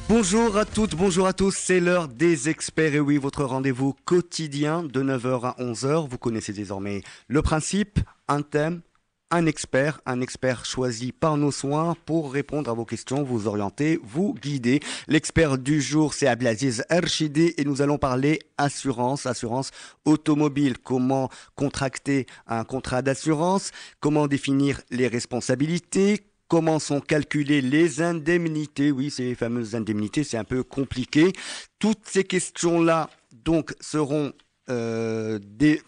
Bonjour à toutes, bonjour à tous, c'est l'heure des experts et oui, votre rendez-vous quotidien de 9 heures à 11 heures. Vous connaissez désormais le principe, un thème, un expert choisi par nos soins pour répondre à vos questions, vous orienter, vous guider. L'expert du jour, c'est Abdelaziz Erchidi et nous allons parler assurance automobile. Comment contracter un contrat d'assurance? Comment définir les responsabilités? Comment sont calculées les indemnités? Oui, ces fameuses indemnités, c'est un peu compliqué. Toutes ces questions-là, donc, seront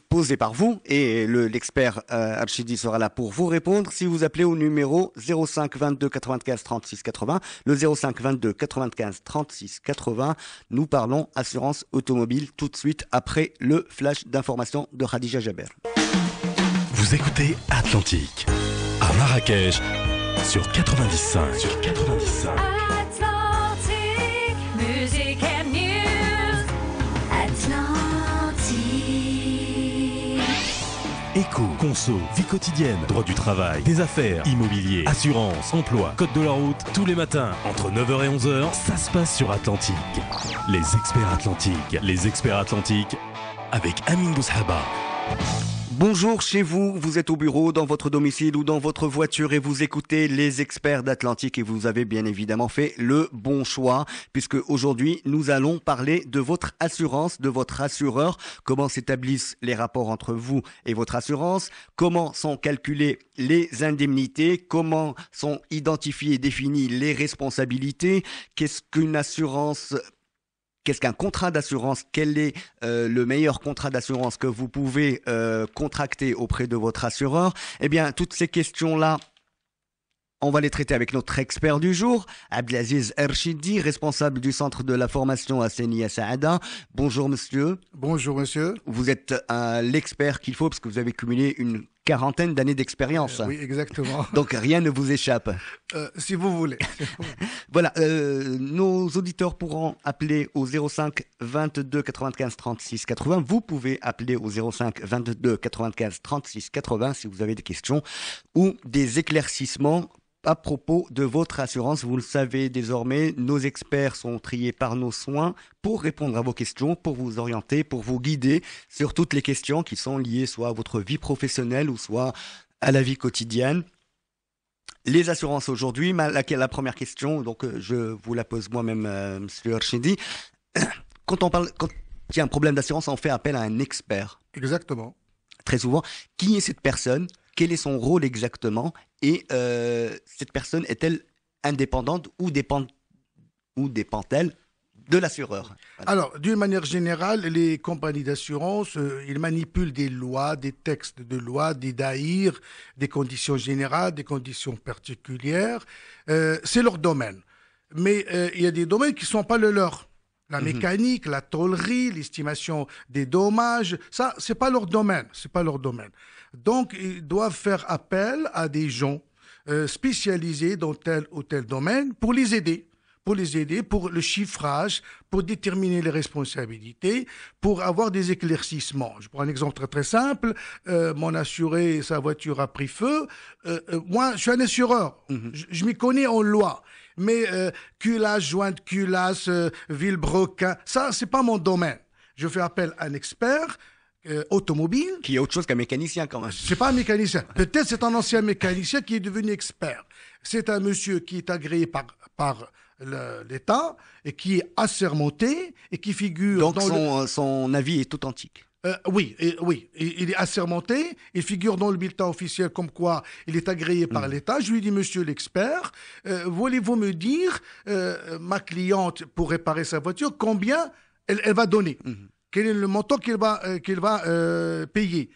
posées par vous et l'expert Archidi sera là pour vous répondre. Si vous appelez au numéro 05 22 95 36 80, le 05 22 95 36 80, nous parlons assurance automobile tout de suite après le flash d'information de Khadija Jaber. Vous écoutez Atlantique à Marrakech sur 95. Atlantique, musique and news. Atlantique. Éco, conso, vie quotidienne, droit du travail, des affaires, immobilier, assurance, emploi, code de la route, tous les matins, entre 9h et 11h, ça se passe sur Atlantique. Les experts Atlantique, avec Amine Boushaba. Bonjour chez vous, vous êtes au bureau, dans votre domicile ou dans votre voiture et vous écoutez les experts d'Atlantique et vous avez bien évidemment fait le bon choix puisque aujourd'hui nous allons parler de votre assurance, de votre assureur, comment s'établissent les rapports entre vous et votre assurance, comment sont calculées les indemnités, comment sont identifiées et définies les responsabilités, qu'est-ce qu'un contrat d'assurance? Quel est le meilleur contrat d'assurance que vous pouvez contracter auprès de votre assureur? Eh bien, toutes ces questions-là, on va les traiter avec notre expert du jour, Abdelaziz Erchidi, responsable du centre de la formation à Senia Saada. Bonjour monsieur. Bonjour monsieur. Vous êtes l'expert qu'il faut parce que vous avez cumulé une quarantaine d'années d'expérience. Oui, exactement. Donc rien ne vous échappe. Si vous voulez. Voilà, nos auditeurs pourront appeler au 05 22 95 36 80. Vous pouvez appeler au 05 22 95 36 80 si vous avez des questions ou des éclaircissements à propos de votre assurance. Vous le savez désormais, nos experts sont triés par nos soins pour répondre à vos questions, pour vous orienter, pour vous guider sur toutes les questions qui sont liées soit à votre vie professionnelle ou soit à la vie quotidienne. Les assurances aujourd'hui, la première question, donc je vous la pose moi-même, Monsieur Erchidi. Quand il y a un problème d'assurance, on fait appel à un expert. Exactement. Très souvent, qui est cette personne? Quel est son rôle exactement? Et cette personne est-elle indépendante ou dépend-elle de l'assureur? Voilà. Alors, d'une manière générale, les compagnies d'assurance, ils manipulent des lois, des textes de loi, des DAIR, des conditions générales, des conditions particulières. C'est leur domaine. Mais il y a des domaines qui ne sont pas le leur. La mécanique, la tôlerie, l'estimation des dommages, ça, c'est pas leur domaine. C'est pas leur domaine. Donc, ils doivent faire appel à des gens spécialisés dans tel ou tel domaine pour les aider. Pour le chiffrage, pour déterminer les responsabilités, pour avoir des éclaircissements. Je prends un exemple très très simple. Mon assuré, sa voiture a pris feu. Moi, je suis un assureur. Je m'y connais en loi. Mais culasse, jointe culasse, vilebrequin, ça, c'est pas mon domaine. Je fais appel à un expert automobile. Qui est autre chose qu'un mécanicien quand même. C'est pas un mécanicien. Peut-être c'est un ancien mécanicien qui est devenu expert. C'est un monsieur qui est agréé par l'État et qui est assermenté et qui figure Donc dans son avis est authentique. Oui, il est assermenté, il figure dans le bulletin officiel comme quoi il est agréé par l'État. Je lui dis, monsieur l'expert, voulez-vous me dire, ma cliente, pour réparer sa voiture, combien elle va donner? Quel est le montant qu'elle va payer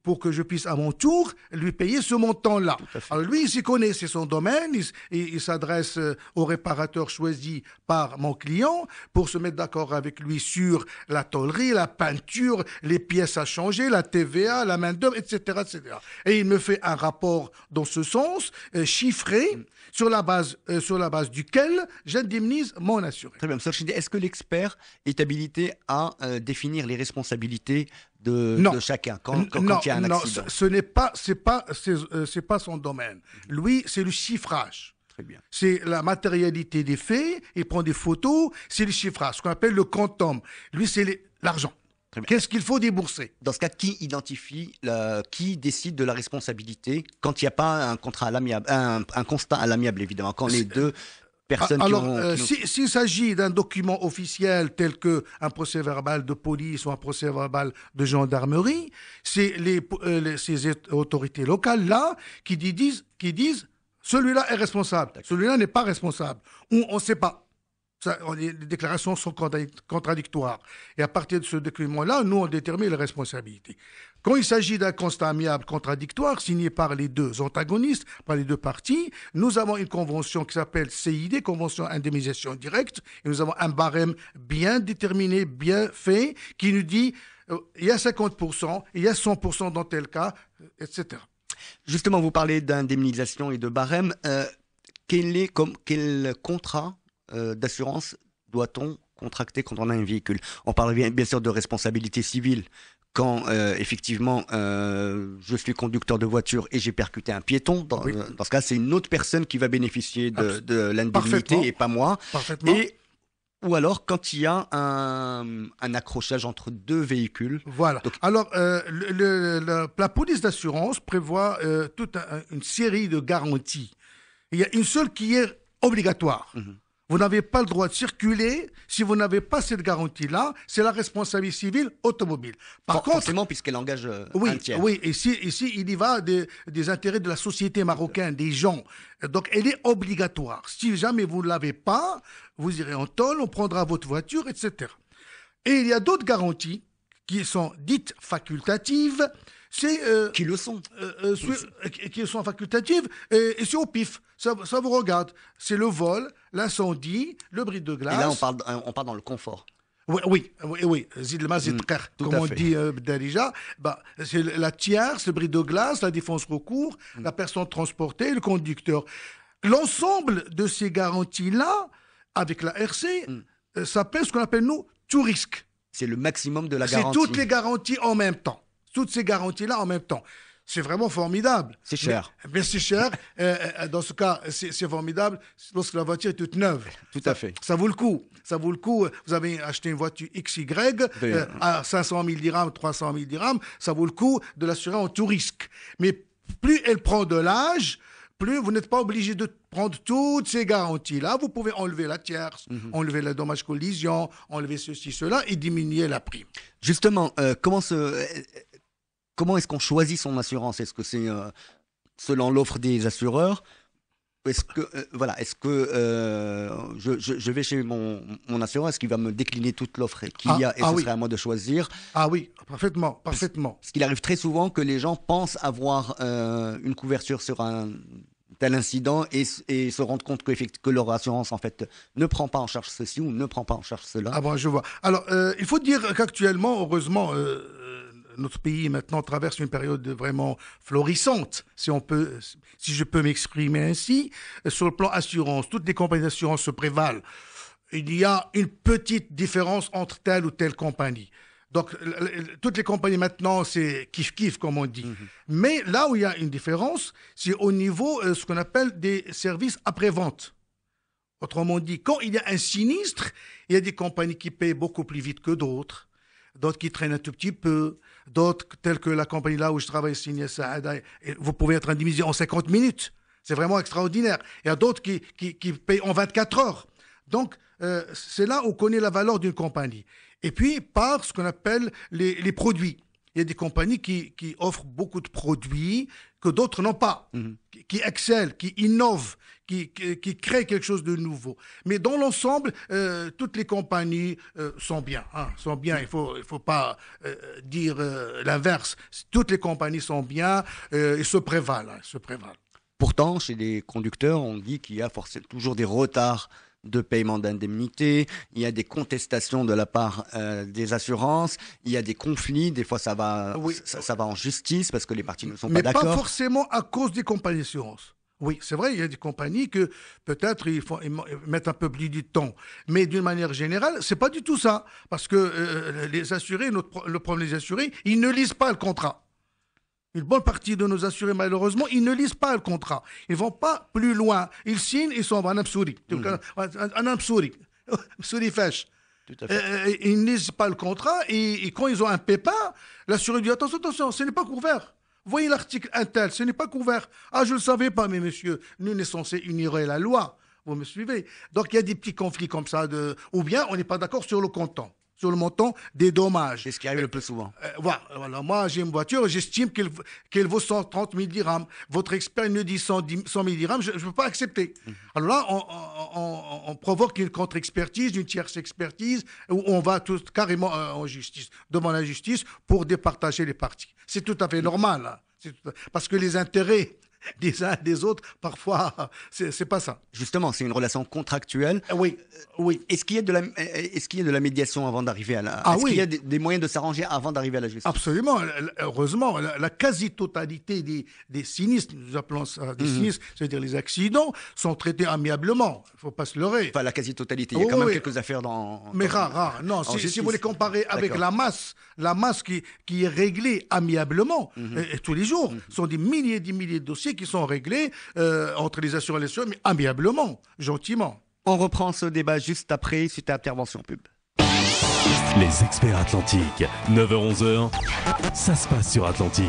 pour que je puisse à mon tour lui payer ce montant-là. Alors lui, il s'y connaît, c'est son domaine, il s'adresse au réparateur choisi par mon client pour se mettre d'accord avec lui sur la tôlerie, la peinture, les pièces à changer, la TVA, la main-d'œuvre, etc., etc. Et il me fait un rapport dans ce sens, chiffré, sur la base duquel j'indemnise mon assuré. Très bien. M. Archidi, est-ce que l'expert est habilité à définir les responsabilités de chacun quand il y a un accident? Non, c'est pas son domaine. Lui, c'est le chiffrage. Très bien. C'est la matérialité des faits, il prend des photos, c'est le chiffrage, ce qu'on appelle le quantum. Lui, c'est l'argent. Très bien. Qu'est-ce qu'il faut débourser? Dans ce cas, qui décide de la responsabilité quand il n'y a pas un contrat à l'amiable, un constat à l'amiable, évidemment, quand les deux personnes Alors, qui ont- s'il s'agit d'un document officiel tel qu'un procès-verbal de police ou un procès-verbal de gendarmerie, c'est ces autorités locales-là qui disent celui-là est responsable, celui-là n'est pas responsable, ou on ne sait pas. Les déclarations sont contradictoires. Et à partir de ce document-là, nous, on détermine les responsabilités. Quand il s'agit d'un constat amiable contradictoire signé par les deux antagonistes, par les deux parties, nous avons une convention qui s'appelle CID, Convention indemnisation directe, et nous avons un barème bien déterminé, bien fait, qui nous dit il y a 50%, il y a 100% dans tel cas, etc. Justement, vous parlez d'indemnisation et de barème. Quel contrat d'assurance doit-on contracter quand on a un véhicule? On parle bien sûr de responsabilité civile. Quand effectivement je suis conducteur de voiture et j'ai percuté un piéton, dans ce cas, c'est une autre personne qui va bénéficier de l'indemnité et pas moi. Parfaitement. Ou alors quand il y a un accrochage entre deux véhicules. Voilà. Donc, alors, la police d'assurance prévoit toute une série de garanties. Il y a une seule qui est obligatoire. Vous n'avez pas le droit de circuler si vous n'avez pas cette garantie-là. C'est la responsabilité civile automobile. Par contre, forcément, puisqu'elle engage oui, un tiers. oui. Ici, il y va des intérêts de la société marocaine, des gens. Donc, elle est obligatoire. Si jamais vous ne l'avez pas, vous irez en tôle, on prendra votre voiture, etc. Et il y a d'autres garanties qui sont dites facultatives. C'est Qui le sont. qui sont facultatives et c'est au pif. Ça vous regarde. C'est le vol, l'incendie, le bris de glace. Et là, on part dans le confort. Oui. Zid le mazid qar, tout comme à on fait. dit Darija. C'est la tierce, le bris de glace, la défense recours, la personne transportée, le conducteur. L'ensemble de ces garanties-là, avec la RC, s'appelle ce qu'on appelle, nous, tout risque. C'est le maximum de la C'est garantie. toutes les garanties en même temps. Toutes ces garanties-là en même temps. C'est vraiment formidable. C'est cher. Mais c'est cher. Dans ce cas, c'est formidable lorsque la voiture est toute neuve. Tout à fait. Ça vaut le coup. Ça vaut le coup. Vous avez acheté une voiture XY à 500 000 dirhams, 300 000 dirhams. Ça vaut le coup de l'assurer en tout risque. Mais plus elle prend de l'âge, plus vous n'êtes pas obligé de prendre toutes ces garanties-là. Vous pouvez enlever la tierce, enlever le dommage collision, enlever ceci, cela et diminuer la prime. Justement, comment est-ce qu'on choisit son assurance? Est-ce que c'est selon l'offre des assureurs? Est-ce que je vais chez mon assureur, est-ce qu'il va me décliner toute l'offre qu'il y a et ce oui. serait à moi de choisir? Ah oui, parfaitement. Parce qu'il arrive très souvent que les gens pensent avoir une couverture sur un tel incident et se rendent compte que leur assurance en fait ne prend pas en charge ceci ou ne prend pas en charge cela. Ah bon, je vois. Alors, il faut dire qu'actuellement, heureusement, notre pays maintenant traverse une période vraiment florissante, si je peux m'exprimer ainsi. Sur le plan assurance, toutes les compagnies d'assurance se prévalent. Il y a une petite différence entre telle ou telle compagnie. Donc, toutes les compagnies maintenant, c'est kiff-kiff, comme on dit. Mais là où il y a une différence, c'est au niveau, ce qu'on appelle des services après-vente. Autrement dit, quand il y a un sinistre, il y a des compagnies qui payent beaucoup plus vite que d'autres, d'autres qui traînent un tout petit peu, d'autres telles que la compagnie là où je travaille, Signé Saada, vous pouvez être indemnisé en 50 minutes. C'est vraiment extraordinaire. Il y a d'autres qui payent en 24 heures. Donc, c'est là où on connaît la valeur d'une compagnie. Et puis, par ce qu'on appelle les produits. Il y a des compagnies qui offrent beaucoup de produits que d'autres n'ont pas, qui excellent, qui innovent, qui créent quelque chose de nouveau. Mais dans l'ensemble, toutes les compagnies sont bien. Sont bien. Il faut pas dire l'inverse. Toutes les compagnies sont bien et se prévalent. Pourtant, chez les conducteurs, on dit qu'il y a toujours des retards de paiement d'indemnité, il y a des contestations de la part des assurances, il y a des conflits, des fois ça va en justice parce que les parties ne sont pas d'accord. Mais pas forcément à cause des compagnies d'assurance. Oui, c'est vrai, il y a des compagnies que peut-être ils mettent un peu plus de temps. Mais d'une manière générale, c'est pas du tout ça. Parce que les assurés, le problème des assurés, ils ne lisent pas le contrat. Une bonne partie de nos assurés, malheureusement, ils ne lisent pas le contrat. Ils ne vont pas plus loin. Ils signent, ils s'en vont. Un absouri. Absouri fèche. Tout à fait. Ils ne lisent pas le contrat et quand ils ont un pépin, l'assuré dit attention, ce n'est pas couvert. Voyez l'article Intel, ce n'est pas couvert. Ah, je ne le savais pas, mais monsieur, nous, on est censé ignorer la loi. Vous me suivez? Donc, il y a des petits conflits comme ça. Ou bien, on n'est pas d'accord sur le montant. Sur le montant des dommages. C'est ce qui arrive le plus souvent. Voilà. Moi, j'ai une voiture, j'estime qu'elle vaut 130 000 dirhams. Votre expert me dit 100 000 dirhams, je ne peux pas accepter. Alors là, on provoque une contre-expertise, une tierce expertise, où on va carrément en justice, devant la justice, pour départager les parties. C'est tout à fait normal. Hein. Parce que les intérêts des uns et des autres, parfois, c'est pas ça. Justement, c'est une relation contractuelle. Oui. Est-ce qu'il y a de la médiation avant d'arriver à la... Est-ce qu'il y a des moyens de s'arranger avant d'arriver à la justice? Absolument. Heureusement, la quasi-totalité des sinistres, nous appelons ça des sinistres, c'est-à-dire les accidents, sont traités amiablement. Il ne faut pas se leurrer. Enfin, la quasi-totalité. Il y a quand même quelques affaires dans... Mais rare. Non, si vous les comparez avec la masse qui est réglée amiablement, et tous les jours, ce sont des milliers et des milliers de dossiers qui sont réglés entre les assureurs et les assureurs, mais amiablement, gentiment. On reprend ce débat juste après, suite à intervention pub. Les experts Atlantiques, 9h-11h, ça se passe sur Atlantique.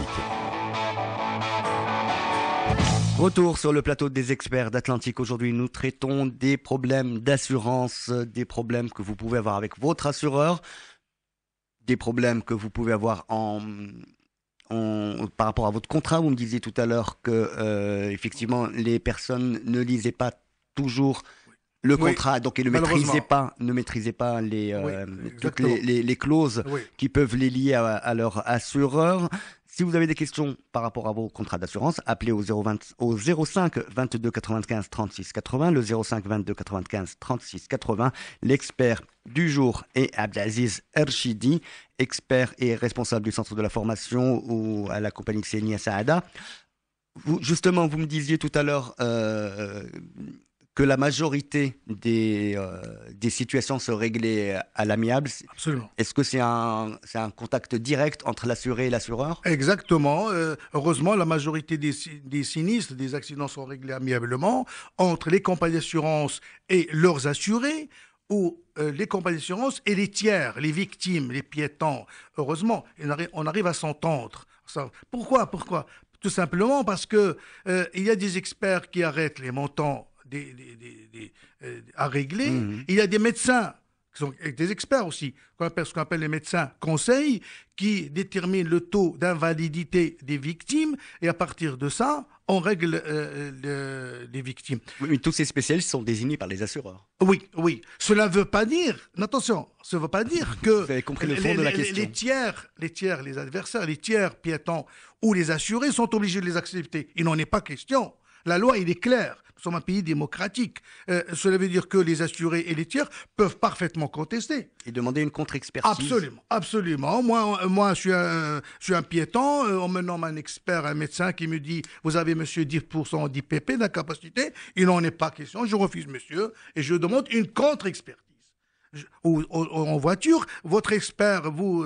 Retour sur le plateau des experts d'Atlantique. Aujourd'hui, nous traitons des problèmes d'assurance, des problèmes que vous pouvez avoir avec votre assureur, des problèmes que vous pouvez avoir par rapport à votre contrat. Vous me disiez tout à l'heure que effectivement les personnes ne lisaient pas toujours le contrat, donc ils ne maîtrisaient pas toutes les clauses qui peuvent les lier à leur assureur. Si vous avez des questions par rapport à vos contrats d'assurance, appelez au 05 22 95 36 80, le 05 22 95 36 80. L'expert du jour est Abdelaziz Ershidi, expert et responsable du centre de la formation ou à la compagnie Xenia Saada. Justement, vous me disiez tout à l'heure que la majorité des situations se réglaient à l'amiable. Absolument. Est-ce que c'est un contact direct entre l'assuré et l'assureur? Exactement. Heureusement, la majorité des sinistres, des accidents sont réglés amiablement entre les compagnies d'assurance et leurs assurés, ou les compagnies d'assurance et les tiers, les victimes, les piétons. Heureusement, on arrive à s'entendre. Pourquoi? Tout simplement parce que il y a des experts qui arrêtent les montants à régler. Il y a des médecins qui sont des experts aussi, ce qu'on appelle les médecins conseils, qui déterminent le taux d'invalidité des victimes, et à partir de ça, on règle les victimes. Oui, mais tous ces spécialistes sont désignés par les assureurs. Oui. Cela ne veut pas dire, attention, ça ne veut pas dire que vous avez compris le fond de la question. Les tiers, les adversaires, les tiers piétons ou les assurés sont obligés de les accepter. Il n'en est pas question. La loi, il est clair. Nous sommes un pays démocratique. Cela veut dire que les assurés et les tiers peuvent parfaitement contester. Et demander une contre-expertise. Absolument. Moi, je suis un piéton. On me nomme un expert, un médecin qui me dit « Vous avez, monsieur, 10% d'IPP, d'incapacité. » Il n'en est pas question. Je refuse, monsieur, et je demande une contre-expertise. Ou en voiture, votre expert, vous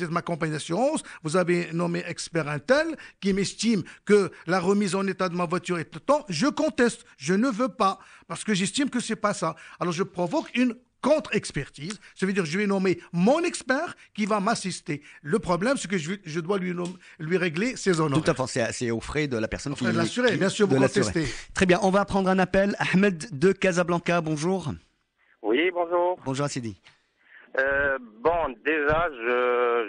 êtes ma compagnie d'assurance, vous avez nommé expert Intel qui m'estime que la remise en état de ma voiture est de temps, je conteste, je ne veux pas, parce que j'estime que c'est pas ça. Alors je provoque une contre-expertise, ça veut dire que je vais nommer mon expert qui va m'assister. Le problème, c'est que je dois lui régler ses honoraires. Tout à fait, c'est aux frais de la personne qui... Aux frais de l'assuré, bien sûr, vous contestez. Très bien, on va prendre un appel. Ahmed de Casablanca, bonjour. Oui, bonjour. Bonjour Sidi. Déjà,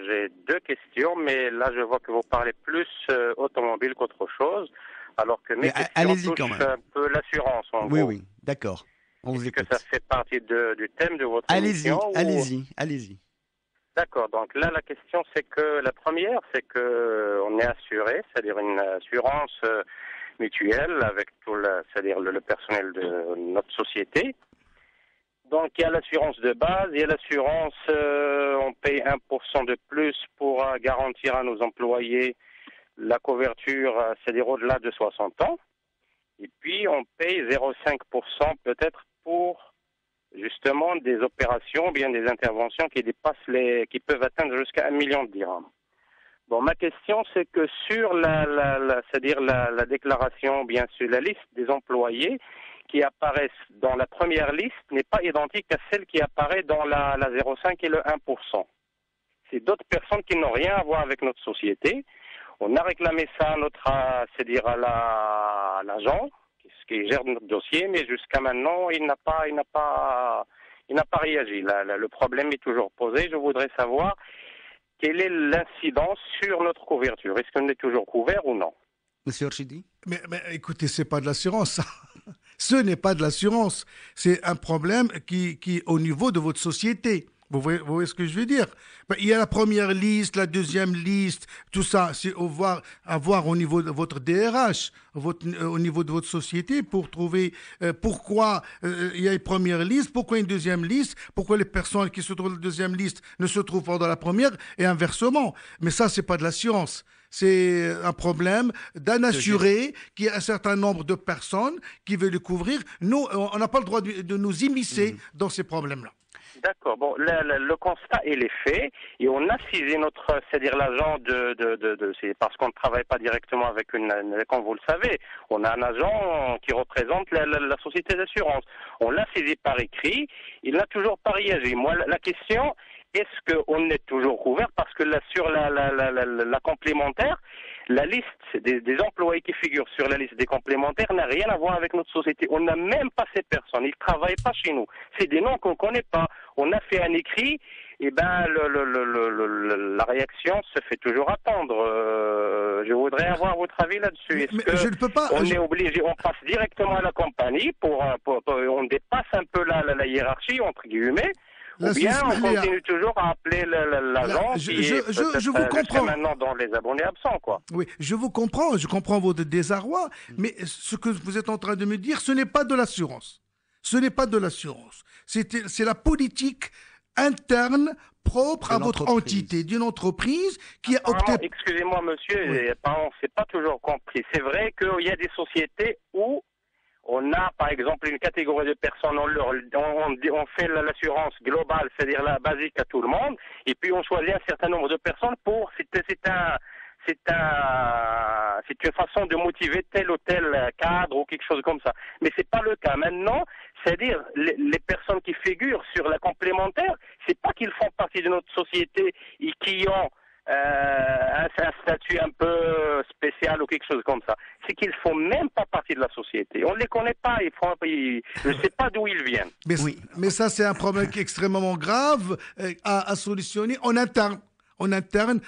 j'ai deux questions, mais là, je vois que vous parlez plus automobile qu'autre chose, alors que mes questions touchent un peu l'assurance, en gros. Oui, d'accord. On vous écoute. Est-ce que ça fait partie du thème de votre émission? Allez-y. D'accord. Donc là, la question, c'est que la première, c'est que on est assuré, c'est-à-dire une assurance mutuelle avec c'est-à-dire le personnel de notre société. Donc, il y a l'assurance de base, il y a l'assurance, on paye 1% de plus pour garantir à nos employés la couverture, c'est-à-dire au-delà de 60 ans. Et puis, on paye 0,5% peut-être pour, justement, des opérations, bien des interventions qui peuvent atteindre jusqu'à 1 million de dirhams. Bon, ma question, c'est que sur c'est-à-dire la déclaration, bien sûr, la liste des employés qui apparaissent dans la première liste n'est pas identique à celle qui apparaît dans la 0,5 et le 1%. C'est d'autres personnes qui n'ont rien à voir avec notre société. On a réclamé ça c'est-à-dire à l'agent qui gère notre dossier, mais jusqu'à maintenant, il n'a pas réagi. Le problème est toujours posé. Je voudrais savoir quelle est l'incidence sur notre couverture. Est-ce qu'on est toujours couvert ou non? Monsieur Archidi? Mais écoutez, c'est pas de l'assurance, ça. Ce n'est pas de l'assurance. C'est un problème qui est au niveau de votre société. Vous voyez ce que je veux dire? Il y a la première liste, la deuxième liste, tout ça. C'est à voir au niveau de votre DRH, au niveau de votre société pour trouver pourquoi il y a une première liste, pourquoi une deuxième liste, pourquoi les personnes qui se trouvent dans la deuxième liste ne se trouvent pas dans la première et inversement. Mais ça, c'est pas de l'assurance. C'est un problème d'un assuré qui a un certain nombre de personnes qui veulent le couvrir. Nous, on n'a pas le droit de nous immiscer dans ces problèmes-là. D'accord. Bon, le constat il est fait et on a saisi c'est-à-dire l'agent c'est parce qu'on ne travaille pas directement avec comme vous le savez, on a un agent qui représente la société d'assurance. On l'a saisi par écrit, il n'a toujours pas réagi. Moi, la question, est-ce qu'on est toujours couvert? Parce que sur la complémentaire, la liste des employés qui figurent sur la liste des complémentaires n'a rien à voir avec notre société. On n'a même pas ces personnes. Ils ne travaillent pas chez nous. C'est des noms qu'on ne connaît pas. On a fait un écrit, et ben la réaction se fait toujours attendre. Je voudrais avoir votre avis là-dessus. Mais je ne peux pas. On est obligé, on passe directement à la compagnie on dépasse un peu la hiérarchie entre guillemets. Ou bien on continue toujours à appeler l'agent je vous comprends. Maintenant dans les abonnés absents, quoi. Oui, je vous comprends, je comprends votre désarroi, mais ce que vous êtes en train de me dire, ce n'est pas de l'assurance. Ce n'est pas de l'assurance. C'est la politique interne propre à votre entité, d'une entreprise qui a opté... Excusez-moi, monsieur, c'est pas toujours compris. C'est vrai qu'il y a des sociétés où on a, par exemple, une catégorie de personnes, on fait l'assurance globale, c'est-à-dire la basique à tout le monde, et puis on choisit un certain nombre de personnes c'est une façon de motiver tel ou tel cadre ou quelque chose comme ça. Mais c'est pas le cas. Maintenant, c'est-à-dire les personnes qui figurent sur la complémentaire, c'est pas qu'ils font partie de notre société et qui ont un statut un peu spécial ou quelque chose comme ça. C'est qu'ils font même pas partie de la société. On ne les connaît pas. Je ne sais pas d'où ils viennent. Mais ça, c'est un problème qui est extrêmement grave à solutionner en interne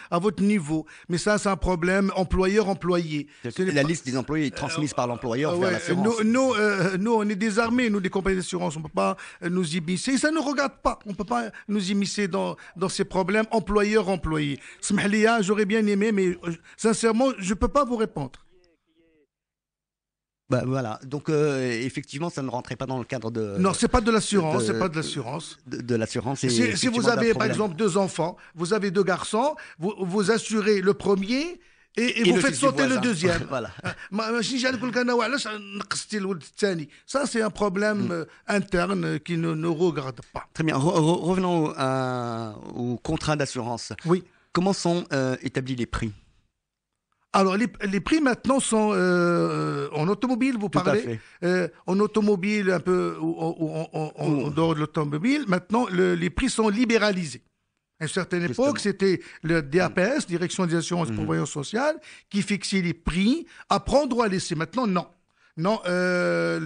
à votre niveau. Mais ça, c'est un problème employeur-employé. La liste des employés est transmise par l'employeur vers l'assurance. Nous, on est désarmés, nous, des compagnies d'assurance. On ne peut pas nous immiscer. Ça ne nous regarde pas. On ne peut pas nous immiscer dans ces problèmes employeur-employé. Smahlia, j'aurais bien aimé, mais sincèrement, je ne peux pas vous répondre. Voilà, donc effectivement, ça ne rentrait pas dans le cadre de... Non, c'est pas de l'assurance, c'est pas de l'assurance. De l'assurance. Si vous avez, par exemple, 2 enfants, vous avez 2 garçons, vous assurez le premier et vous faites sauter le deuxième. Voilà. Ça, c'est un problème interne qui ne nous regarde pas. Très bien, revenons au contrat d'assurance. Oui. Comment sont établis les prix? Alors, les prix maintenant sont en automobile, vous parlez. En automobile, un peu en dehors de l'automobile. Maintenant, les prix sont libéralisés. À une certaine époque, c'était le DAPS, Direction des assurances et prévoyance sociale, qui fixait les prix à prendre ou à laisser. Maintenant, non. Non,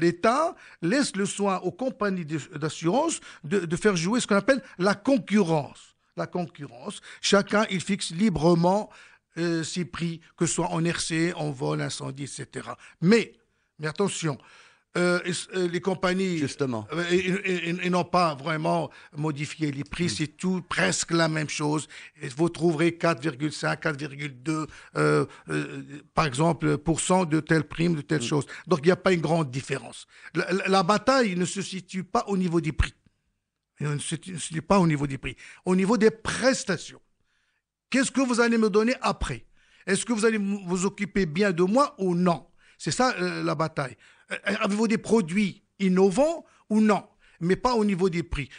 l'État laisse le soin aux compagnies d'assurance de faire jouer ce qu'on appelle la concurrence. La concurrence. Chacun, il fixe librement ces prix, que ce soit en RC, en vol, incendie, etc. Mais attention, les compagnies justement ils n'ont pas vraiment modifié les prix, c'est tout presque la même chose. Vous trouverez 4,5, 4,2 par exemple % de telle prime, de telle chose. Donc il n'y a pas une grande différence. La bataille ne se situe pas au niveau des prix. Elle ne se situe pas au niveau des prix, au niveau des prestations. Qu'est-ce que vous allez me donner après? Est-ce que vous allez vous occuper bien de moi ou non? C'est ça la bataille. Avez-vous des produits innovants ou non? Mais pas au niveau des prix.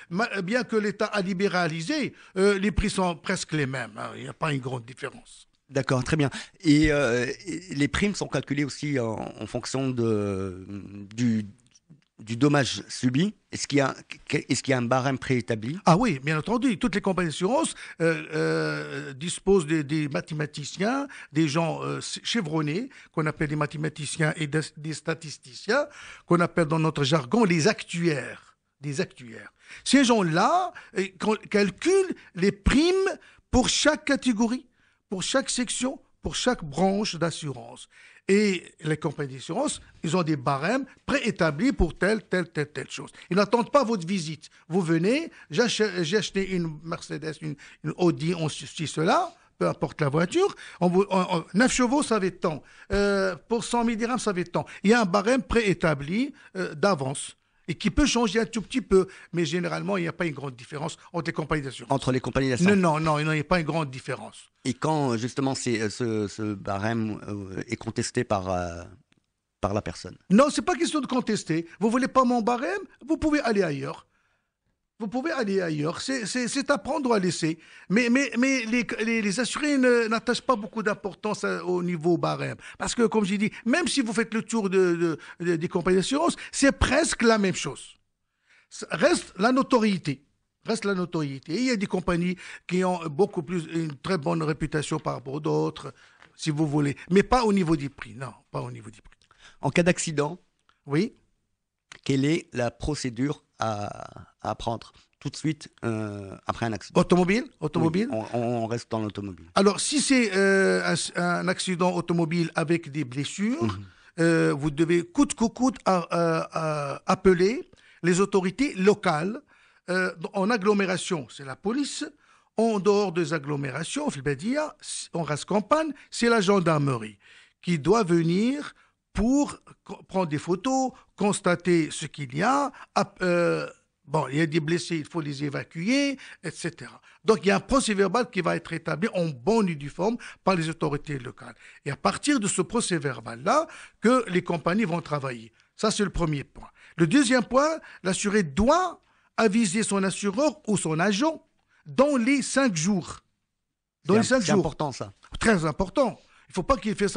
Bien que l'État a libéralisé, les prix sont presque les mêmes. Il n'y a pas une grande différence. D'accord, très bien. Et les primes sont calculées aussi en fonction du dommage subi. Est-ce qu'il y a un barème préétabli? Ah oui, bien entendu, toutes les compagnies d'assurance disposent des mathématiciens, des gens chevronnés, qu'on appelle des mathématiciens et des statisticiens, qu'on appelle dans notre jargon les actuaires. Des actuaires. Ces gens-là calculent les primes pour chaque catégorie, pour chaque section, pour chaque branche d'assurance. Et les compagnies d'assurance, ils ont des barèmes préétablis pour telle chose. Ils n'attendent pas votre visite. Vous venez, j'ai acheté une Mercedes, une Audi, on suit cela, peu importe la voiture. 9 chevaux, ça va être tant. Pour 100 000 dirhams, ça va être tant. Il y a un barème préétabli d'avance. Et qui peut changer un tout petit peu. Mais généralement, il n'y a pas une grande différence entre les compagnies d'assurance. Entre les compagnies d'assurance? Non, il n'y a pas une grande différence. Et quand, justement, ce barème est contesté par la personne? Non, ce n'est pas question de contester. Vous ne voulez pas mon barème? Vous pouvez aller ailleurs. Vous pouvez aller ailleurs. C'est à prendre ou à laisser. Mais les assurés n'attachent pas beaucoup d'importance au niveau barème. Parce que, comme j'ai dit, même si vous faites le tour des compagnies d'assurance, c'est presque la même chose. Reste la notoriété. Et il y a des compagnies qui ont une très bonne réputation par rapport à d'autres, si vous voulez. Mais pas au niveau des prix. Non, pas au niveau des prix. En cas d'accident, oui, quelle est la procédure à prendre tout de suite après un accident? Automobile. Oui, on reste dans l'automobile. Alors, si c'est un accident automobile avec des blessures, vous devez coûte que coûte appeler les autorités locales. En agglomération, c'est la police. En dehors des agglomérations, en race campagne, c'est la gendarmerie qui doit venir pour prendre des photos, constater ce qu'il y a. Il y a des blessés, il faut les évacuer, etc. Donc, il y a un procès-verbal qui va être établi en bonne et due forme par les autorités locales. Et à partir de ce procès-verbal-là, que les compagnies vont travailler. Ça, c'est le premier point. Le deuxième point, l'assuré doit aviser son assureur ou son agent dans les 5 jours. C'est important, ça. Très important. Il ne faut pas qu'il fasse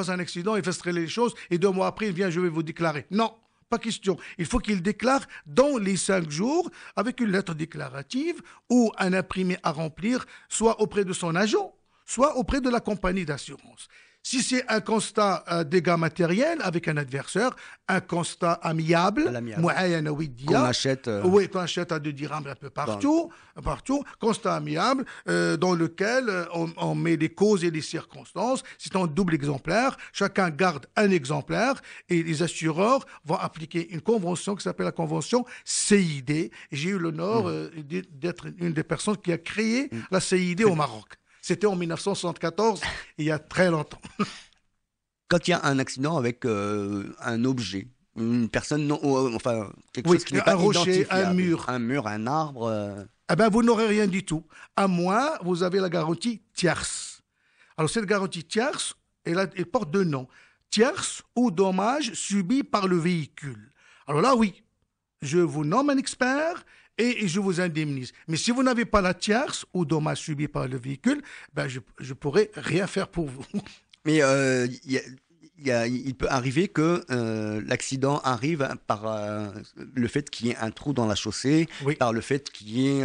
un accident, il fasse traîner les choses et 2 mois après, il vient, je vais vous déclarer. Non, pas question. Il faut qu'il déclare dans les 5 jours avec une lettre déclarative ou un imprimé à remplir, soit auprès de son agent, soit auprès de la compagnie d'assurance. Si c'est un constat dégâts matériels avec un adversaire, un constat amiable, qu'on achète, oui, qu'on achète à 2 dirhams un peu partout, constat amiable dans lequel on met les causes et les circonstances. C'est en double exemplaire, chacun garde un exemplaire et les assureurs vont appliquer une convention qui s'appelle la convention CID. Et j'ai eu l'honneur d'être une des personnes qui a créé la CID au Maroc. C'était en 1974, il y a très longtemps. Quand il y a un accident avec un objet, une personne, quelque chose qui n'est pas un rocher, identifiable, un mur, un arbre. Vous n'aurez rien du tout. À moins, vous avez la garantie tierce. Alors, cette garantie tierce, elle porte 2 noms. Tierce ou dommage subi par le véhicule. Alors là, oui, je vous nomme un expert et je vous indemnise. Mais si vous n'avez pas la tierce ou dommage subi par le véhicule, je ne pourrai rien faire pour vous. Mais il peut arriver que l'accident arrive par le fait qu'il y ait un trou dans la chaussée, par le fait qu'il y ait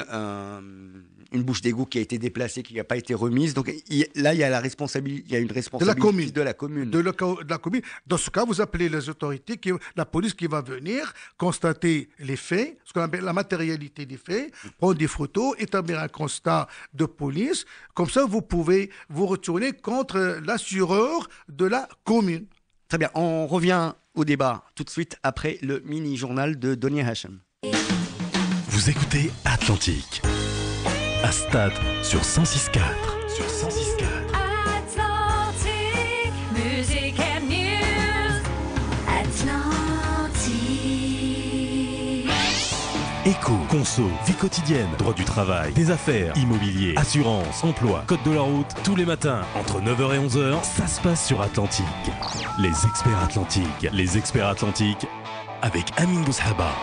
une bouche d'égout qui a été déplacée, qui n'a pas été remise. Donc là, il y a une responsabilité de la commune. De la commune. Dans ce cas, vous appelez les autorités, la police qui va venir constater les faits, ce qu'on appelle la matérialité des faits, prendre des photos, établir un constat de police. Comme ça, vous pouvez vous retourner contre l'assureur de la commune. Très bien, on revient au débat tout de suite après le mini-journal de Donia Hachem. Vous écoutez Atlantique, à Stade sur 106.4. Atlantic, music and news. Atlantic. Éco, conso, vie quotidienne, droit du travail, des affaires, immobilier, assurance, emploi, code de la route, tous les matins, entre 9h et 11h, ça se passe sur Atlantique. Les experts Atlantiques avec Amine Boushaba.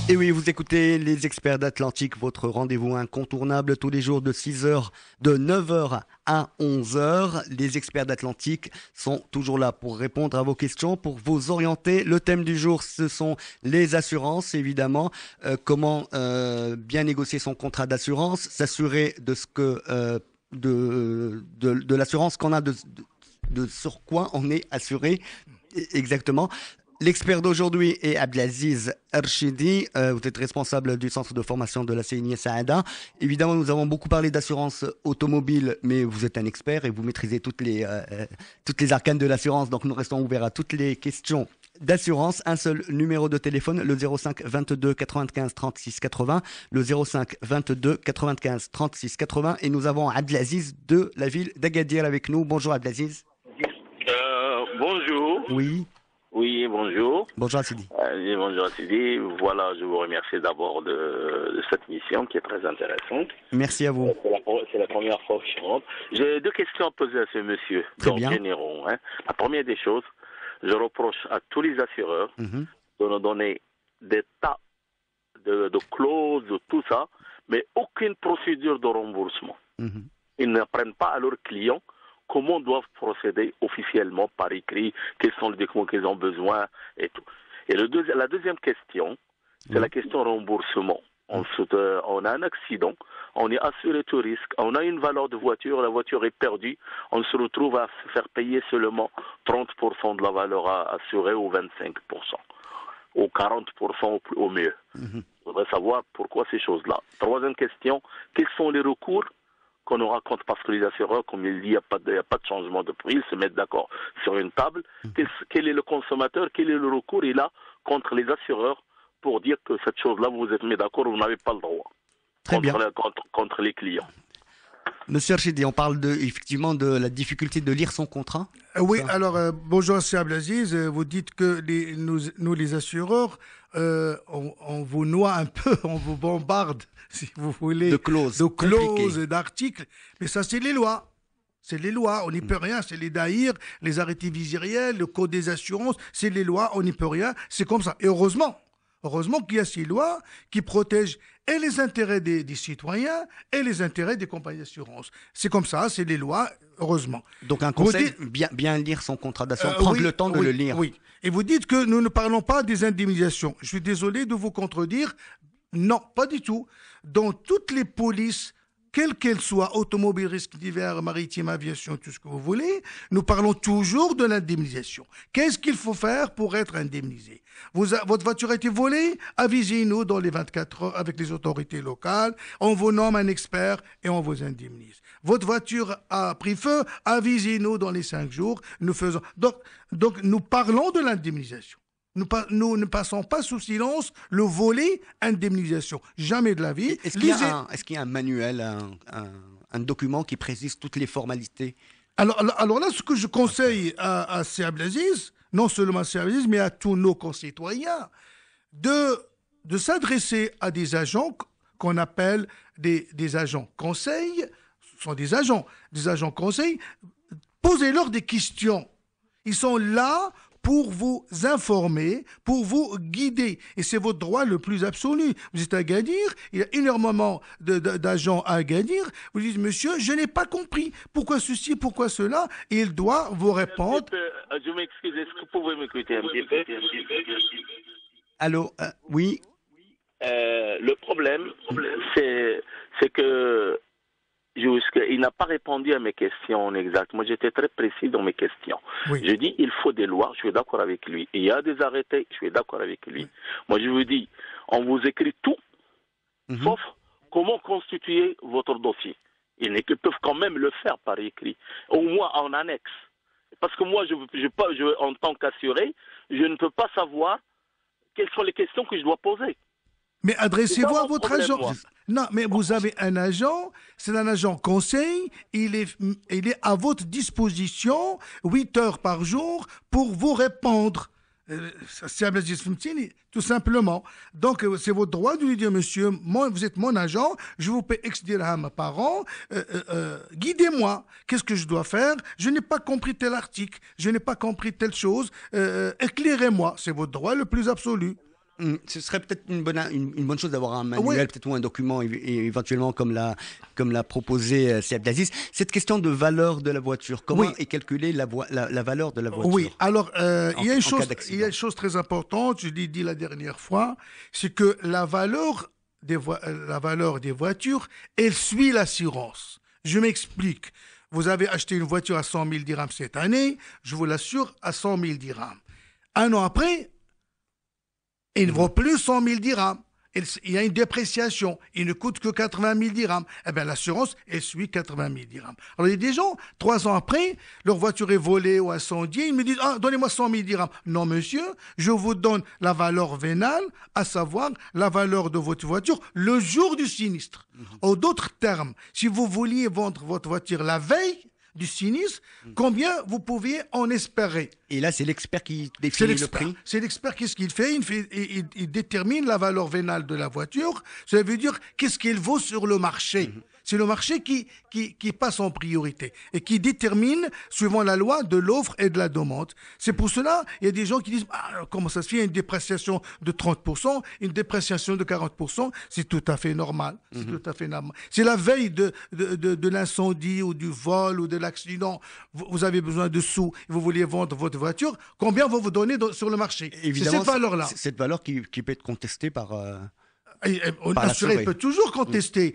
Et oui, vous écoutez les experts d'Atlantique, votre rendez-vous incontournable tous les jours de 6h, de 9h à 11h. Les experts d'Atlantique sont toujours là pour répondre à vos questions, pour vous orienter. Le thème du jour, ce sont les assurances, évidemment. Comment bien négocier son contrat d'assurance, s'assurer de ce que de l'assurance qu'on a, de sur quoi on est assuré exactement. L'expert d'aujourd'hui est Abdelaziz Archidi. Vous êtes responsable du centre de formation de la CNI Saada. Évidemment, nous avons beaucoup parlé d'assurance automobile, mais vous êtes un expert et vous maîtrisez toutes les arcanes de l'assurance. Donc, nous restons ouverts à toutes les questions d'assurance. Un seul numéro de téléphone, le 05 22 95 36 80, le 05 22 95 36 80. Et nous avons Abdelaziz de la ville d'Agadir avec nous. Bonjour Abdelaziz. Bonjour. Oui. Oui, bonjour. Bonjour Sidi. Bonjour Sidi. Voilà, je vous remercie d'abord de cette mission qui est très intéressante. Merci à vous. C'est la première fois que je rentre. J'ai deux questions à poser à ce monsieur. Très bien. Généraux, hein. La première des choses, je reproche à tous les assureurs de nous donner des tas de clauses, de tout ça, mais aucune procédure de remboursement. Ils n'apprennent pas à leurs clients comment doivent procéder officiellement par écrit, quels sont les documents qu'ils ont besoin et tout. Et la deuxième question, c'est la question remboursement. On a un accident, on est assuré tout risque, on a une valeur de voiture, la voiture est perdue, on se retrouve à se faire payer seulement 30% de la valeur assurée ou 25%, ou 40% au mieux. Je voudrais savoir pourquoi ces choses-là. Troisième question, quels sont les recours qu'on aura contre, parce que les assureurs, comme il dit, il n'y a pas de changement de prix, ils se mettent d'accord sur une table. Quel est le consommateur, quel est le recours il a contre les assureurs pour dire que cette chose-là, vous vous êtes mis d'accord, vous n'avez pas le droit. Contre les clients. Monsieur Archidi, on parle effectivement de la difficulté de lire son contrat. Oui, alors bonjour M. Abdelaziz, vous dites que nous les assureurs, on vous noie un peu, on vous bombarde, si vous voulez, de clauses, d'articles, mais ça c'est les lois. C'est les lois, on n'y peut rien, c'est les DAIR, les arrêtés visuels, le code des assurances, c'est les lois, on n'y peut rien, c'est comme ça. Et heureusement qu'il y a ces lois qui protègent et les intérêts des citoyens et les intérêts des compagnies d'assurance. C'est comme ça, c'est les lois, heureusement. Donc un conseil, bien lire son contrat d'assurance, prendre le temps de le lire. Oui, et vous dites que nous ne parlons pas des indemnisations. Je suis désolé de vous contredire. Non, pas du tout. Dans toutes les polices, quelles qu'elles soient, automobiles, risques divers, maritimes, aviation, tout ce que vous voulez, nous parlons toujours de l'indemnisation. Qu'est-ce qu'il faut faire pour être indemnisé? Votre voiture a été volée? Avisez-nous dans les 24 heures avec les autorités locales. On vous nomme un expert et on vous indemnise. Votre voiture a pris feu? Avisez-nous dans les 5 jours. Donc nous parlons de l'indemnisation. Nous ne passons pas sous silence le volet indemnisation. Jamais de la vie. Est-ce qu'il y a un manuel, un document qui précise toutes les formalités? Alors là, ce que je conseille à C. Abdelaziz, non seulement à C. Abdelaziz, mais à tous nos concitoyens, de s'adresser à des agents qu'on appelle des agents conseils. Ce sont des agents conseils. Posez-leur des questions. Ils sont là pour vous informer, pour vous guider. Et c'est votre droit le plus absolu. Vous êtes à Agadir, il y a énormément d'agents à Agadir. Vous dites, monsieur, je n'ai pas compris. Pourquoi ceci, pourquoi cela? Et il doit vous répondre. Je m'excuse, est-ce que vous pouvez m'écouter un petit peu? Allô, oui. Le problème, c'est que il n'a pas répondu à mes questions exactes. Moi, j'étais très précis dans mes questions. Oui. Je dis, il faut des lois, je suis d'accord avec lui. Il y a des arrêtés, je suis d'accord avec lui. Moi, je vous dis, on vous écrit tout, sauf comment constituer votre dossier. Ils peuvent quand même le faire par écrit, au moins en annexe. Parce que moi, en tant qu'assuré, je ne peux pas savoir quelles sont les questions que je dois poser. Mais adressez-vous à votre agent. Non, mais vous avez un agent, c'est un agent conseil, il est à votre disposition 8 heures par jour pour vous répondre. C'est tout simplement. Donc, c'est votre droit de lui dire, monsieur, vous êtes mon agent, je vous paie X dirhams par an, guidez-moi. Qu'est-ce que je dois faire? Je n'ai pas compris tel article, je n'ai pas compris telle chose, éclairez-moi. C'est votre droit le plus absolu. Ce serait peut-être une bonne chose d'avoir un manuel, peut-être ou un document, éventuellement comme l'a proposé Seb Aziz. Cette question de valeur de la voiture, comment est calculée la valeur de la voiture? Oui, alors il y a une chose très importante, je l'ai dit la dernière fois, c'est que la valeur des voitures, elle suit l'assurance. Je m'explique. Vous avez acheté une voiture à 100 000 dirhams cette année, je vous l'assure, à 100 000 dirhams. Un an après, il ne vaut plus 100 000 dirhams. Il y a une dépréciation. Il ne coûte que 80 000 dirhams. Eh bien, l'assurance, elle suit 80 000 dirhams. Alors, il y a des gens, 3 ans après, leur voiture est volée ou incendiée. Ils me disent, donnez-moi 100 000 dirhams. Non, monsieur, je vous donne la valeur vénale, à savoir la valeur de votre voiture le jour du sinistre. En d'autres termes, si vous vouliez vendre votre voiture la veille du sinistre, combien vous pouviez en espérer? Et là, c'est l'expert qui définit le prix? C'est l'expert, qu'est-ce qu'il fait? Il détermine la valeur vénale de la voiture. Ça veut dire qu'est-ce qu'elle vaut sur le marché. C'est le marché qui passe en priorité et qui détermine, suivant la loi, de l'offre et de la demande. C'est pour cela, il y a des gens qui disent comment ça se fait, une dépréciation de 30%, une dépréciation de 40%, c'est tout à fait normal. C'est tout à fait normal. C'est la veille de l'incendie ou du vol ou de l'accident. Vous avez besoin de sous, vous vouliez vendre votre voiture, combien vont vous donner sur le marché? Évidemment, c'est cette valeur-là. C'est cette valeur qui peut être contestée par... l'assuré peut toujours contester.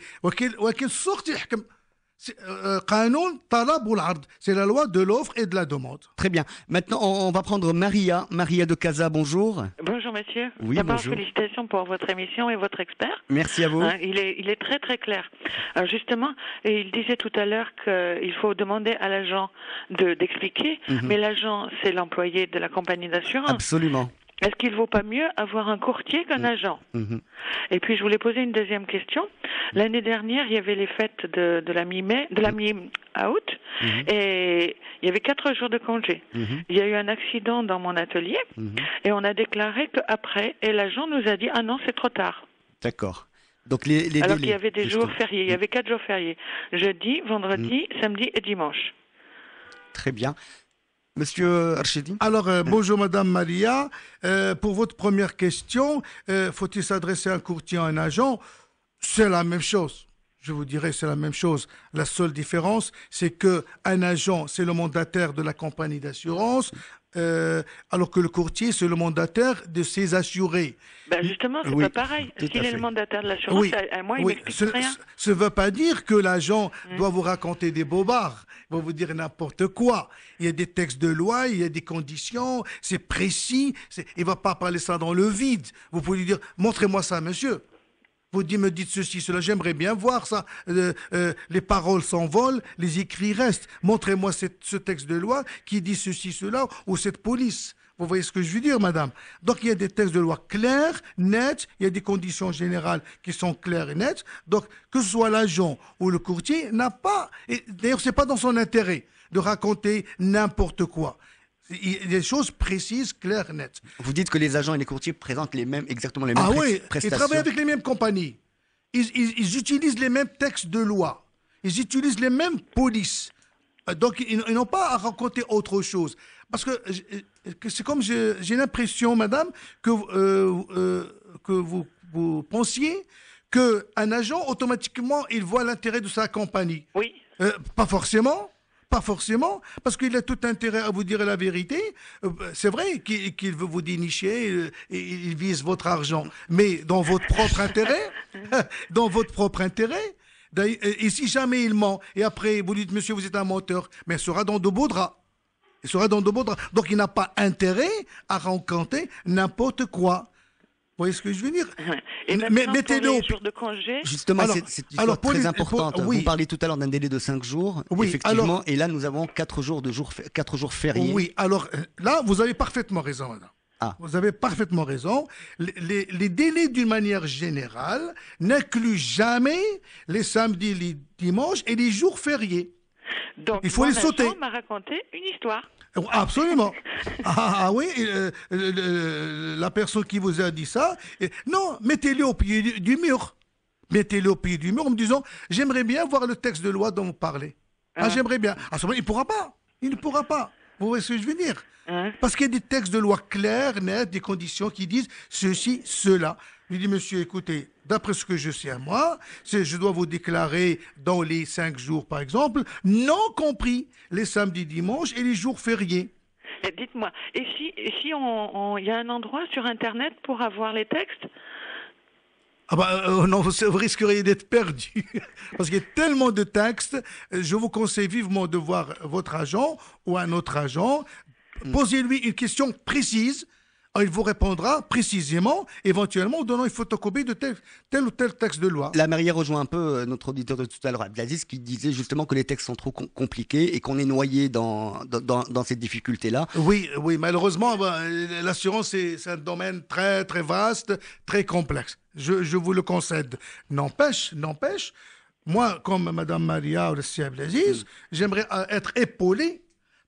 C'est la loi de l'offre et de la demande. Très bien. Maintenant, on va prendre Maria. Maria de Casa, bonjour. Bonjour, monsieur. Oui, d'abord, bonjour. félicitations pour votre émission et votre expert. Merci à vous. Il est très, très clair. Alors, justement, il disait tout à l'heure qu'il faut demander à l'agent d'expliquer, mais l'agent, c'est l'employé de la compagnie d'assurance. Absolument. Est-ce qu'il ne vaut pas mieux avoir un courtier qu'un agent? Et puis, je voulais poser une deuxième question. L'année dernière, il y avait les fêtes de la mi-mai, de la mi-août, et il y avait 4 jours de congé. Il y a eu un accident dans mon atelier, et on a déclaré qu'après, et l'agent nous a dit « Ah non, c'est trop tard ». D'accord. Donc alors qu'il y avait des jours fériés, il y avait 4 jours fériés. Jeudi, vendredi, samedi et dimanche. Très bien. Monsieur Archedi. Alors, bonjour Madame Maria. Pour votre première question, faut-il s'adresser à un courtier ou à un agent? C'est la même chose. Je vous dirais, c'est la même chose. La seule différence, c'est qu'un agent, c'est le mandataire de la compagnie d'assurance, alors que le courtier, c'est le mandataire de ses assurés. Ben justement, c'est pas pareil. S'il est le mandataire de l'assurance, à moi, il m'explique rien. Ça ne veut pas dire que l'agent doit vous raconter des bobards, va vous dire n'importe quoi. Il y a des textes de loi, il y a des conditions, c'est précis. Il ne va pas parler ça dans le vide. Vous pouvez lui dire, montrez-moi ça, monsieur. Vous me dites ceci, cela, j'aimerais bien voir ça. Les paroles s'envolent, les écrits restent. Montrez-moi ce texte de loi qui dit ceci, cela, ou cette police. Vous voyez ce que je veux dire, madame? Donc, il y a des textes de loi clairs, nets, il y a des conditions générales qui sont claires et nettes. Donc, que ce soit l'agent ou le courtier, n'a pas... D'ailleurs, ce n'est pas dans son intérêt de raconter n'importe quoi. Il y a des choses précises, claires, nettes. Vous dites que les agents et les courtiers présentent exactement les mêmes prestations. Ils travaillent avec les mêmes compagnies. Ils utilisent les mêmes textes de loi. Ils utilisent les mêmes polices. Donc, ils n'ont pas à raconter autre chose. Parce que c'est comme j'ai l'impression, madame, que vous pensiez qu'un agent, automatiquement, il voit l'intérêt de sa compagnie. Oui. Pas forcément. Pas forcément, parce qu'il a tout intérêt à vous dire la vérité. C'est vrai qu'il veut vous dénicher, et il vise votre argent, mais dans votre propre intérêt, et si jamais il ment, et après vous dites, monsieur, vous êtes un menteur, mais il sera dans de beaux draps. Donc il n'a pas intérêt à raconter n'importe quoi. Vous voyez ce que je veux dire? Et mettez-le au jour de congé. Justement, c'est une chose très importante. Vous parlez tout à l'heure d'un délai de 5 jours, effectivement, et là nous avons 4 jours fériés. Oui, alors là, vous avez parfaitement raison, madame. Vous avez parfaitement raison. Les délais, d'une manière générale, n'incluent jamais les samedis, les dimanches et les jours fériés. Donc, il faut les sauter. M'a raconté une histoire. Absolument. Oui, la personne qui vous a dit ça, non, mettez-le au pied du mur. Mettez-le au pied du mur en me disant, j'aimerais bien voir le texte de loi dont vous parlez. J'aimerais bien. À ce moment, il ne pourra pas. Vous voyez ce que je veux dire? Hein? Parce qu'il y a des textes de loi clairs, nets, des conditions qui disent ceci, cela. Je dis, monsieur, écoutez, d'après ce que je sais à moi, je dois vous déclarer dans les 5 jours, par exemple, non compris les samedis, dimanches et les jours fériés. Et dites-moi, et si il y a un endroit sur Internet pour avoir les textes? Ah non, vous risqueriez d'être perdu. Parce qu'il y a tellement de textes. Je vous conseille vivement de voir votre agent ou un autre agent. Posez-lui une question précise. Il vous répondra précisément, éventuellement en donnant une photocopie de tel ou tel texte de loi. La Marie rejoint un peu notre auditeur de tout à l'heure, Abdelaziz, qui disait justement que les textes sont trop compliqués et qu'on est noyé dans ces difficultés-là. Oui, malheureusement, l'assurance, c'est un domaine très, très vaste, très complexe. Je vous le concède. N'empêche, moi, comme Madame Maria ou le Abdelaziz, j'aimerais être épaulé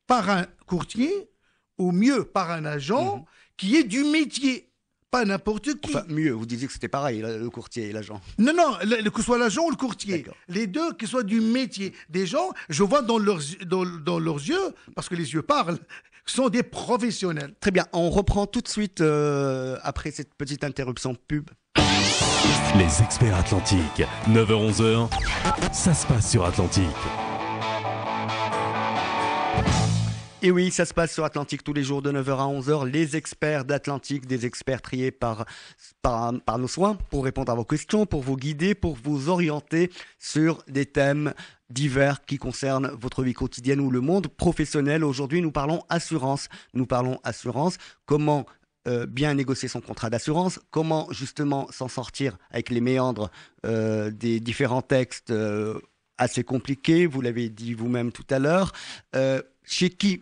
par un courtier, ou mieux, par un agent qui est du métier, pas n'importe qui. Enfin, mieux, vous disiez que c'était pareil, le courtier et l'agent. Non, que ce soit l'agent ou le courtier. D'accord. Les deux, qu'ils soient du métier. Des gens, je vois dans leurs yeux, parce que les yeux parlent, sont des professionnels. Très bien, on reprend tout de suite après cette petite interruption pub. Les experts Atlantique, 9h-11h, ça se passe sur Atlantique. Et oui, ça se passe sur Atlantique tous les jours de 9h à 11h. Les experts d'Atlantique, des experts triés par nos soins pour répondre à vos questions, pour vous guider, pour vous orienter sur des thèmes divers qui concernent votre vie quotidienne ou le monde professionnel. Aujourd'hui, nous parlons assurance. Comment bien négocier son contrat d'assurance, comment justement s'en sortir avec les méandres des différents textes assez compliqués, vous l'avez dit vous-même tout à l'heure. Chez qui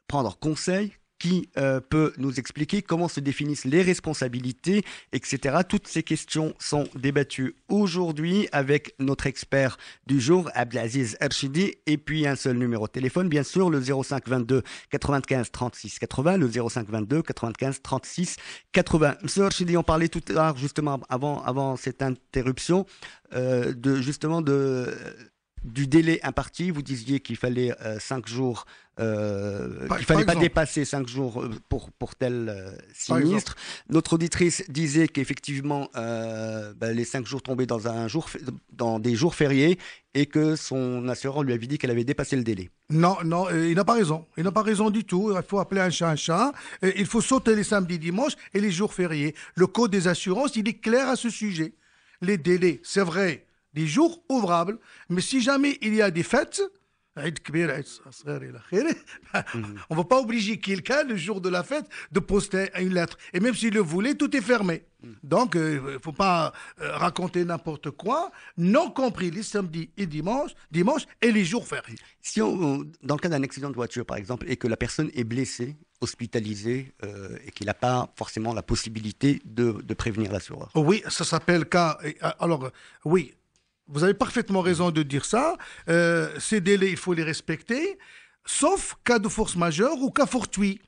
prendre conseil, qui peut nous expliquer comment se définissent les responsabilités, etc. Toutes ces questions sont débattues aujourd'hui avec notre expert du jour, Abdelaziz Ershidi, et puis un seul numéro de téléphone, bien sûr, le 05 22 95 36 80, le 05 22 95 36 80. Monsieur Ershidi, on parlait tout à l'heure, justement, avant cette interruption, du délai imparti. Vous disiez qu'il fallait 5 jours, qu'il fallait pas dépasser 5 jours pour tel sinistre. Notre auditrice disait qu'effectivement les 5 jours tombaient dans des jours fériés et que son assureur lui avait dit qu'elle avait dépassé le délai. Non, il n'a pas raison. Il n'a pas raison du tout. Il faut appeler un chat un chat. Il faut sauter les samedis, dimanches et les jours fériés. Le code des assurances, il est clair à ce sujet. Les délais, c'est vrai, des jours ouvrables, mais si jamais il y a des fêtes, on ne va pas obliger quelqu'un le jour de la fête de poster une lettre. Et même s'il le voulait, tout est fermé. Donc, il ne faut pas raconter n'importe quoi, non compris les samedis et dimanches et les jours fériés. Si dans le cas d'un accident de voiture, par exemple, et que la personne est blessée, hospitalisée, et qu'il n'a pas forcément la possibilité de prévenir l'assureur. Oui, ça s'appelle cas... Alors, oui, vous avez parfaitement raison de dire ça. Ces délais, il faut les respecter, sauf cas de force majeure ou cas fortuit.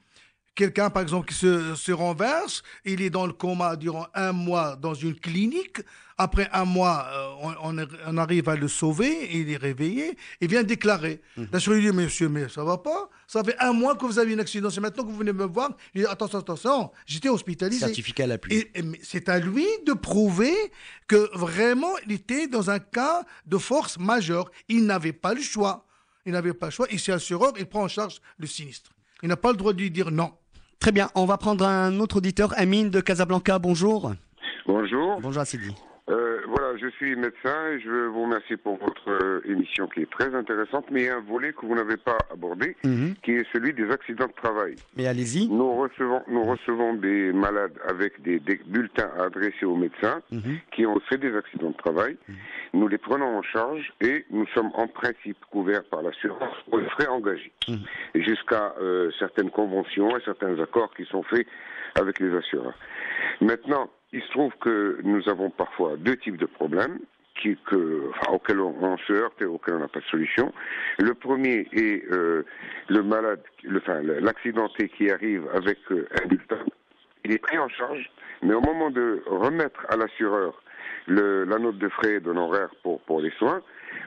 Quelqu'un, par exemple, qui se renverse, il est dans le coma durant 1 mois dans une clinique. Après 1 mois, on arrive à le sauver, il est réveillé, il vient déclarer. L'assureur lui dit, monsieur, mais ça va pas? Ça fait 1 mois que vous avez un accident, c'est maintenant que vous venez me voir. Il dit, attention, j'étais hospitalisé. Certificat à l'appui. Et c'est à lui de prouver que vraiment, il était dans un cas de force majeure. Il n'avait pas le choix. Ici, l'assureur, il prend en charge le sinistre. Il n'a pas le droit de lui dire non. Très bien, on va prendre un autre auditeur, Amine de Casablanca, bonjour. Bonjour. Bonjour Assidi. Voilà, je suis médecin et je veux vous remercier pour votre émission qui est très intéressante, mais il y a un volet que vous n'avez pas abordé, qui est celui des accidents de travail. Mais allez-y. Nous recevons des malades avec des bulletins adressés aux médecins qui ont fait des accidents de travail. Nous les prenons en charge et nous sommes en principe couverts par l'assurance pour les frais engagés, et jusqu'à certaines conventions et certains accords qui sont faits avec les assureurs. Maintenant, il se trouve que nous avons parfois 2 types de problèmes auxquels on se heurte et auxquels on n'a pas de solution. Le premier est le malade, l'accidenté qui arrive avec un bulletin. Il est pris en charge, mais au moment de remettre à l'assureur la note de frais d'honoraires pour les soins,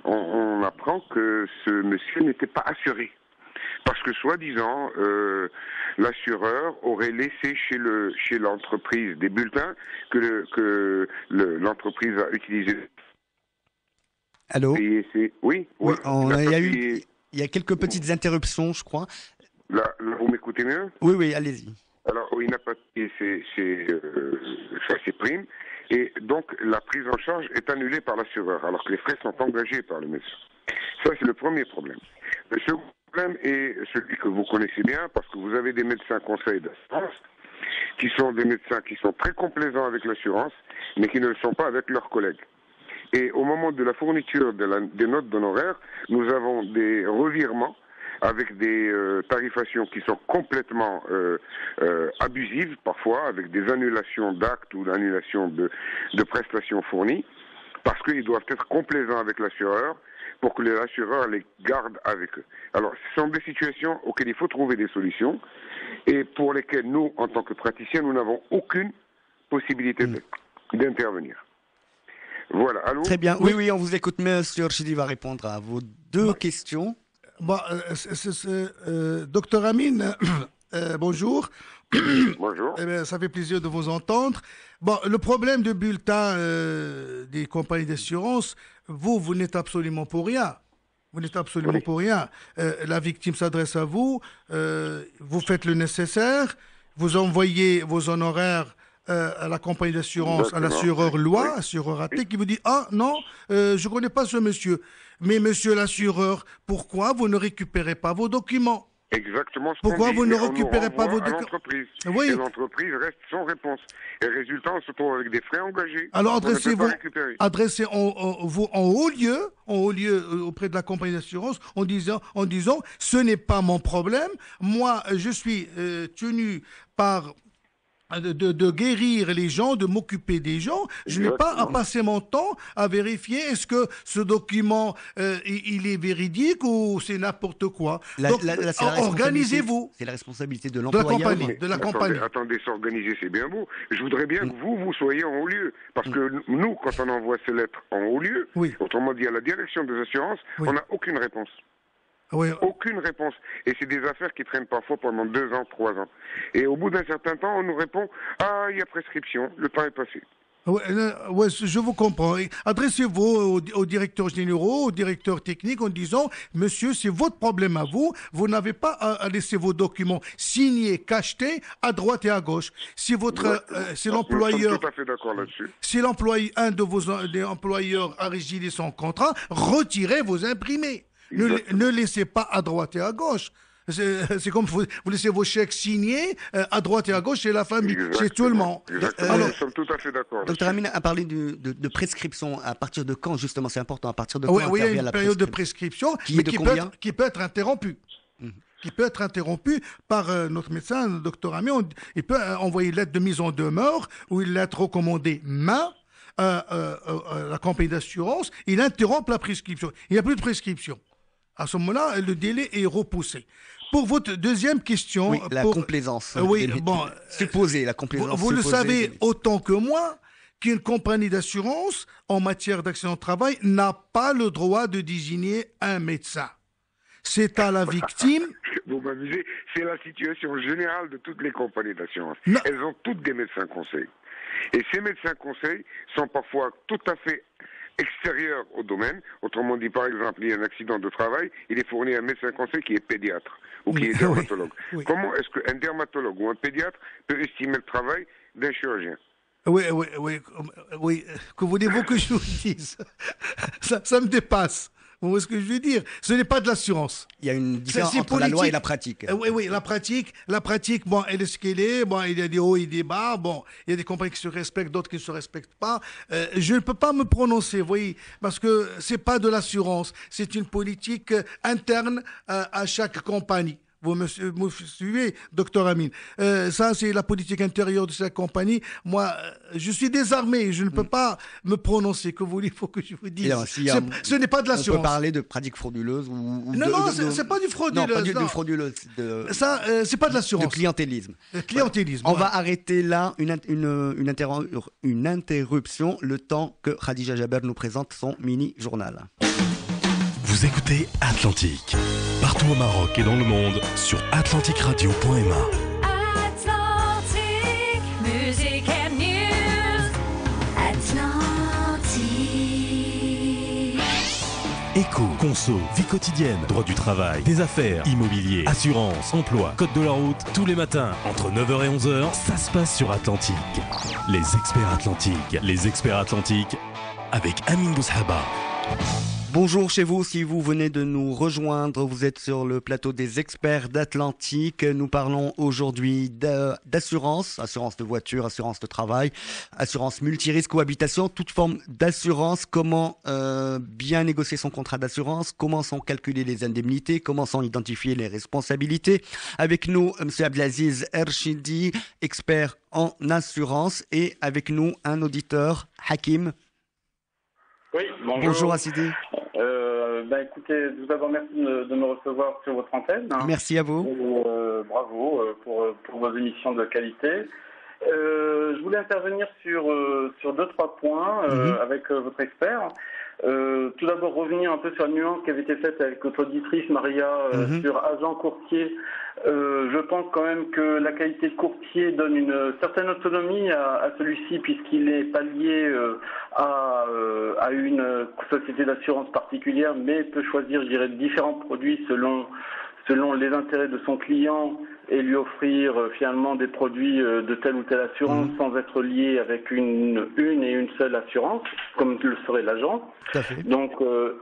on apprend que ce monsieur n'était pas assuré. parce que soi-disant, l'assureur aurait laissé chez l'entreprise des bulletins que l'entreprise a utilisé. Allô? Oui, oui, il y a quelques petites interruptions, je crois. Là, vous m'écoutez mieux? Oui, allez-y. Alors, il n'a pas payé ses primes, et donc la prise en charge est annulée par l'assureur, alors que les frais sont engagés par le médecin. Ça, c'est le premier problème. Le second problème est celui que vous connaissez bien, parce que vous avez des médecins conseils d'assurance, qui sont des médecins qui sont très complaisants avec l'assurance, mais qui ne le sont pas avec leurs collègues. Et au moment de la fourniture des notes d'honoraires, nous avons des revirements avec des tarifations qui sont complètement abusives parfois, avec des annulations d'actes ou d'annulations de prestations fournies, parce qu'ils doivent être complaisants avec l'assureur pour que l'assureur les garde avec eux. Alors, ce sont des situations auxquelles il faut trouver des solutions et pour lesquelles nous, en tant que praticiens, nous n'avons aucune possibilité d'intervenir. Voilà. Allô? Très bien. Oui, on vous écoute. Monsieur Chidi va répondre à vos deux questions. Docteur Amin, bonjour. Bonjour. Ça fait plaisir de vous entendre. Bon, le problème de bulletin des compagnies d'assurance, vous n'êtes absolument pour rien. Vous n'êtes absolument pour rien. La victime s'adresse à vous, vous faites le nécessaire, vous envoyez vos honoraires à la compagnie d'assurance, à l'assureur loi, assureur AT, qui vous dit « Ah non, je ne connais pas ce monsieur. » Mais monsieur l'assureur, pourquoi vous ne récupérez pas vos documents? Exactement. Pourquoi vous ne récupérez pas vos documents? L'entreprise. Oui. Et l'entreprise reste sans réponse. Et résultat, on se trouve avec des frais engagés. Alors adressez vous en haut lieu auprès de la compagnie d'assurance en disant ce n'est pas mon problème. Moi, je suis tenu par de guérir les gens, de m'occuper des gens. Je n'ai pas à passer mon temps à vérifier est-ce que ce document il est véridique ou c'est n'importe quoi. Donc, organisez-vous. C'est la responsabilité de l'employeur. De la compagnie. Attendez, s'organiser, c'est bien beau. Je voudrais bien que vous soyez en haut lieu. Parce que nous, quand on envoie ces lettres en haut lieu, autrement dit à la direction des assurances, on n'a aucune réponse. Oui. Aucune réponse. Et c'est des affaires qui traînent parfois pendant 2 ans, 3 ans. Et au bout d'un certain temps, on nous répond « Ah, il y a prescription, le temps est passé ». Ouais, je vous comprends. Adressez-vous aux directeurs généraux, aux directeurs techniques en disant « Monsieur, c'est votre problème à vous. Vous n'avez pas à laisser vos documents signés, cachetés, à droite et à gauche. Si l'employeur... Nous sommes tout à fait d'accord là-dessus. Si un de vos employeurs a résilié son contrat, retirez vos imprimés. Ne laissez pas à droite et à gauche. C'est comme vous laissez vos chèques signés à droite et à gauche chez la famille, chez tout le monde. Alors, nous sommes tout à fait d'accord. Docteur Amin a parlé de prescription. À partir de quand, justement, c'est important, à partir de quand il y a une période de prescription qui peut être interrompue. Qui peut être interrompu par notre médecin, le docteur Amin. Il peut envoyer une lettre de mise en demeure ou une lettre recommandée main à la compagnie d'assurance. Il interrompt la prescription. Il n'y a plus de prescription. À ce moment-là, le délai est repoussé. Pour votre deuxième question... Oui, la complaisance. Supposée, la complaisance. Vous le savez autant que moi qu'une compagnie d'assurance, en matière d'accident de travail, n'a pas le droit de désigner un médecin. C'est à la victime... Vous m'amusez, c'est la situation générale de toutes les compagnies d'assurance. Elles ont toutes des médecins conseils. Et ces médecins conseils sont parfois tout à fait extérieurs au domaine. Autrement dit, par exemple, il y a un accident de travail, il est fourni à un médecin conseil qui est pédiatre ou qui est dermatologue. Comment est-ce qu'un dermatologue ou un pédiatre peut estimer le travail d'un chirurgien? Oui. Que voulez-vous que je vous dise? Ça me dépasse. Vous voyez ce que je veux dire? Ce n'est pas de l'assurance. Il y a une différence entre la loi et la pratique. Oui, la pratique, bon, elle est ce qu'elle est. Bon, il y a des hauts et des bas. Bon, il y a des compagnies qui se respectent, d'autres qui ne se respectent pas. Je ne peux pas me prononcer, vous voyez, parce que c'est pas de l'assurance. C'est une politique interne à chaque compagnie. Vous me suivez, docteur Amin. Ça, c'est la politique intérieure de cette compagnie. Moi, je suis désarmé. Je ne peux pas me prononcer. Que voulez-vous que je vous dise? Ce n'est pas de l'assurance. On peut parler de pratiques frauduleuses ou non, c'est pas du frauduleux. Non, pas du frauduleux. Ça, c'est pas de l'assurance. De clientélisme. Clientélisme. On va arrêter là une interruption, le temps que Khadija Jaber nous présente son mini-journal. Vous écoutez Atlantique. Partout au Maroc et dans le monde sur atlanticradio.ma. Atlantic, music and news. Atlantic. Éco, conso, vie quotidienne, droit du travail, des affaires, immobilier, assurance, emploi, code de la route, tous les matins, entre 9h et 11h, ça se passe sur Atlantique. Les experts Atlantiques, avec Amine Boushaba. Bonjour chez vous, si vous venez de nous rejoindre, vous êtes sur le plateau des experts d'Atlantique. Nous parlons aujourd'hui d'assurance, assurance de voiture, assurance de travail, assurance multirisque ou habitation, toute forme d'assurance, comment bien négocier son contrat d'assurance, comment sont calculées les indemnités, comment sont identifiées les responsabilités. Avec nous, M. Abdelaziz Ershidi, expert en assurance, et avec nous un auditeur, Hakim. Oui, bonjour. Bonjour Assidi. Écoutez, tout d'abord merci de me recevoir sur votre antenne. Merci à vous. Bravo pour vos émissions de qualité. Je voulais intervenir sur 2-3 points avec votre expert. Tout d'abord revenir un peu sur la nuance qui avait été faite avec votre auditrice Maria sur agent courtier. Je pense quand même que la qualité de courtier donne une certaine autonomie à celui-ci puisqu'il est pas lié à une société d'assurance particulière, mais peut choisir, je dirais, différents produits selon les intérêts de son client et lui offrir finalement des produits de telle ou telle assurance sans être lié avec une et une seule assurance, comme le serait l'agent. Donc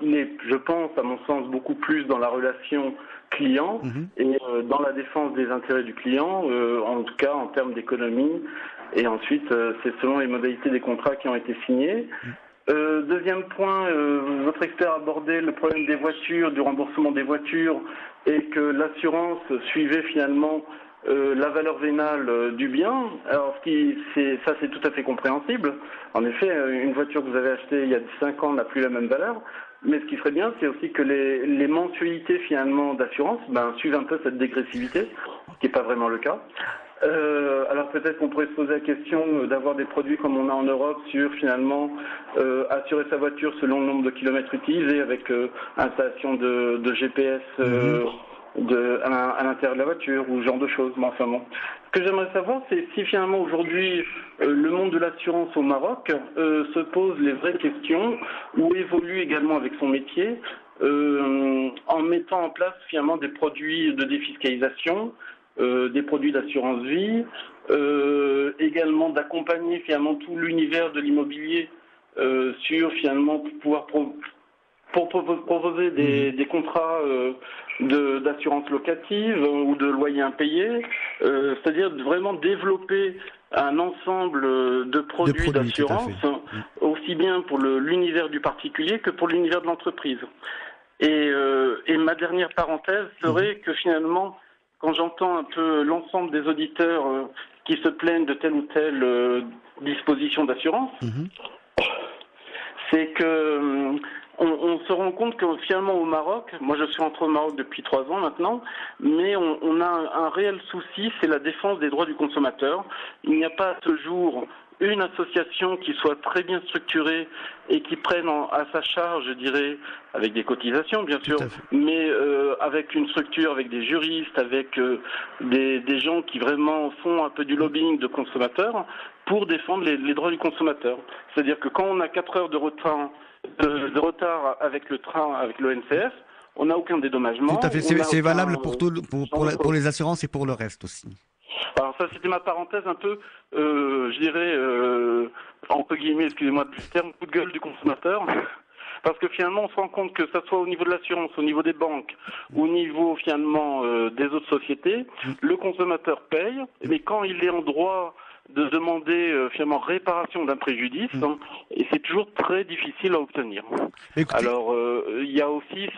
il est, je pense, à mon sens, beaucoup plus dans la relation client et dans la défense des intérêts du client, en tout cas en termes d'économie. Et ensuite, c'est selon les modalités des contrats qui ont été signés. Deuxième point, votre expert a abordé le problème des voitures, du remboursement des voitures, et que l'assurance suivait finalement la valeur vénale du bien. Alors ça c'est tout à fait compréhensible. En effet, une voiture que vous avez achetée il y a 5 ans n'a plus la même valeur. Mais ce qui serait bien, c'est aussi que les mensualités finalement d'assurance suivent un peu cette dégressivité, ce qui n'est pas vraiment le cas. Alors peut-être qu'on pourrait se poser la question d'avoir des produits comme on a en Europe sur finalement assurer sa voiture selon le nombre de kilomètres utilisés avec installation de GPS à l'intérieur de la voiture ou ce genre de choses. Mais enfin bon. Ce que j'aimerais savoir, c'est si finalement aujourd'hui le monde de l'assurance au Maroc se pose les vraies questions ou évolue également avec son métier en mettant en place finalement des produits de défiscalisation, des produits d'assurance vie, également d'accompagner finalement tout l'univers de l'immobilier sur finalement pouvoir proposer des contrats d'assurance locative ou de loyer impayé, c'est-à-dire vraiment développer un ensemble de produits d'assurance, aussi bien pour l'univers du particulier que pour l'univers de l'entreprise. Et ma dernière parenthèse serait que finalement, quand j'entends un peu l'ensemble des auditeurs qui se plaignent de telle ou telle disposition d'assurance, c'est que on se rend compte que finalement au Maroc, moi je suis rentré au Maroc depuis 3 ans maintenant, mais on a un réel souci, c'est la défense des droits du consommateur. Il n'y a pas à ce jour une association qui soit très bien structurée et qui prenne à sa charge, je dirais, avec des cotisations bien sûr, mais avec une structure, avec des juristes, avec des gens qui vraiment font un peu du lobbying de consommateurs pour défendre les droits du consommateur. C'est-à-dire que quand on a 4 heures de retard avec le train, avec l'ONCF, on n'a aucun dédommagement. Tout à fait, c'est valable pour les assurances et pour le reste aussi. Alors ça, c'était ma parenthèse un peu, je dirais, entre guillemets, excusez-moi du terme, coup de gueule du consommateur. Parce que finalement, on se rend compte que ça soit au niveau de l'assurance, au niveau des banques, au niveau finalement des autres sociétés, le consommateur paye, mais quand il est en droit de demander finalement réparation d'un préjudice, et c'est toujours très difficile à obtenir. Écoutez, alors il y a aussi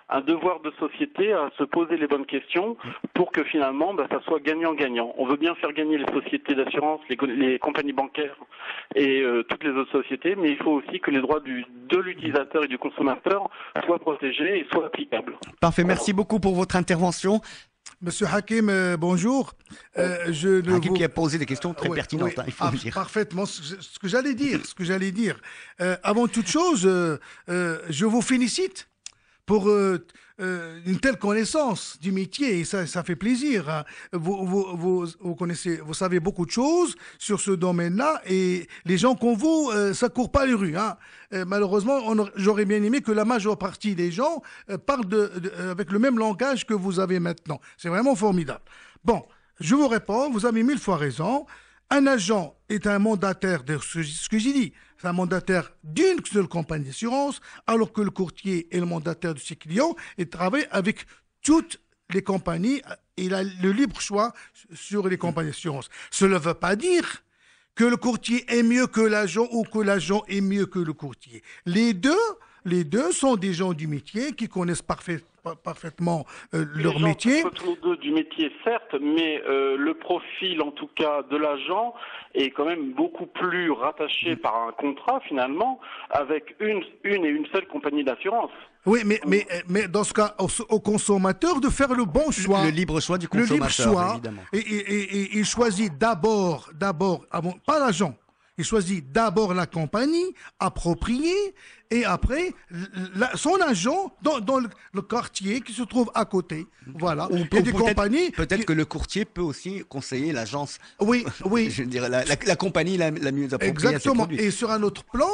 un devoir de société à se poser les bonnes questions pour que finalement ça soit gagnant-gagnant. On veut bien faire gagner les sociétés d'assurance, les compagnies bancaires et toutes les autres sociétés, mais il faut aussi que les droits de l'utilisateur et du consommateur soient protégés et soient applicables. Parfait, merci beaucoup pour votre intervention. Monsieur Hakim, bonjour. Hakim qui a posé des questions très pertinentes, il faut le dire. Parfaitement, ce que j'allais dire. Avant toute chose, je vous félicite pour une telle connaissance du métier, et ça fait plaisir. Hein. Vous connaissez, vous savez beaucoup de choses sur ce domaine-là, et les gens comme vous, ça court pas les rues. Hein. Malheureusement, j'aurais bien aimé que la majeure partie des gens parlent avec le même langage que vous avez maintenant. C'est vraiment formidable. Bon, je vous réponds, vous avez 1000 fois raison. Un agent est un mandataire de ce que j'ai dit. C'est un mandataire d'une seule compagnie d'assurance, alors que le courtier est le mandataire de ses clients et travaille avec toutes les compagnies. Il a le libre choix sur les compagnies d'assurance. Cela ne veut pas dire que le courtier est mieux que l'agent ou que l'agent est mieux que le courtier. Les deux sont des gens du métier qui connaissent parfaitement leur métier. Tous deux du métier, certes, mais le profil, en tout cas, de l'agent est quand même beaucoup plus rattaché par un contrat, finalement, avec une et une seule compagnie d'assurance. Oui, mais dans ce cas, au consommateur de faire le bon choix. Le libre choix du consommateur, le libre choix, évidemment. Et il choisit d'abord, pas l'agent. Il choisit d'abord la compagnie appropriée et après son agent dans le quartier qui se trouve à côté. Voilà. Ou il y a des compagnies. Peut-être que le courtier peut aussi conseiller l'agence. Oui. Je dirais la compagnie la mieux appropriée. Exactement. À ses produits. Et sur un autre plan,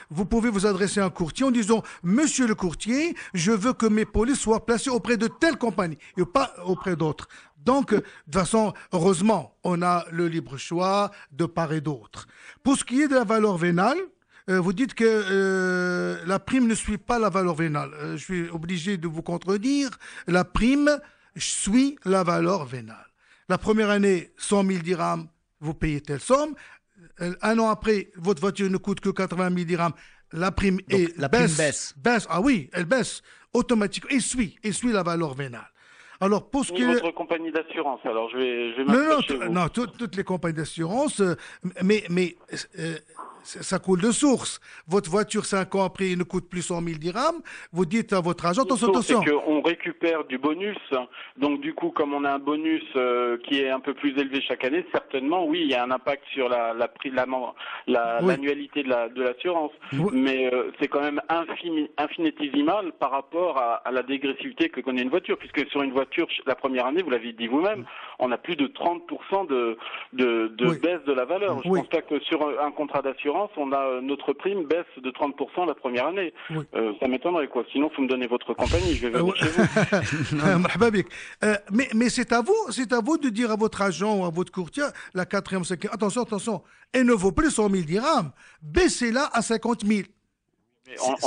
vous pouvez vous adresser à un courtier en disant: Monsieur le courtier, je veux que mes polices soient placées auprès de telle compagnie et pas auprès d'autres. Donc, de toute façon, heureusement, on a le libre choix de part et d'autre. Pour ce qui est de la valeur vénale, vous dites que la prime ne suit pas la valeur vénale. Je suis obligé de vous contredire. La prime suit la valeur vénale. La première année, 100 000 dirhams, vous payez telle somme. Un an après, votre voiture ne coûte que 80 000 dirhams. La prime baisse. Ah oui, elle baisse automatiquement. Et suit la valeur vénale. Alors, pour ce qui est... Votre compagnie d'assurance, alors je vais Non, toutes les compagnies d'assurance, mais ça coule de source. Votre voiture, 5 ans après, ne coûte plus 100 000 dirhams. Vous dites à votre agent, attention. C'est qu'on récupère du bonus. Donc, du coup, comme on a un bonus qui est un peu plus élevé chaque année, certainement, oui, il y a un impact sur l'annualité de l'assurance. Oui. Mais c'est quand même infinitésimal par rapport à la dégressivité que connaît une voiture, puisque sur une voiture, la première année, vous l'avez dit vous-même, on a plus de 30% de baisse de la valeur. Je pense pas que sur un contrat d'assurance, on a notre prime baisse de 30% la première année. Oui. Ça m'étonnerait, quoi. Sinon, faut me donner votre compagnie, je vais venir chez vous. Mais c'est à vous de dire à votre agent ou à votre courtier, la 4e, 5e, attention, elle ne vaut plus 100 000 dirhams, baissez-la à 50 000.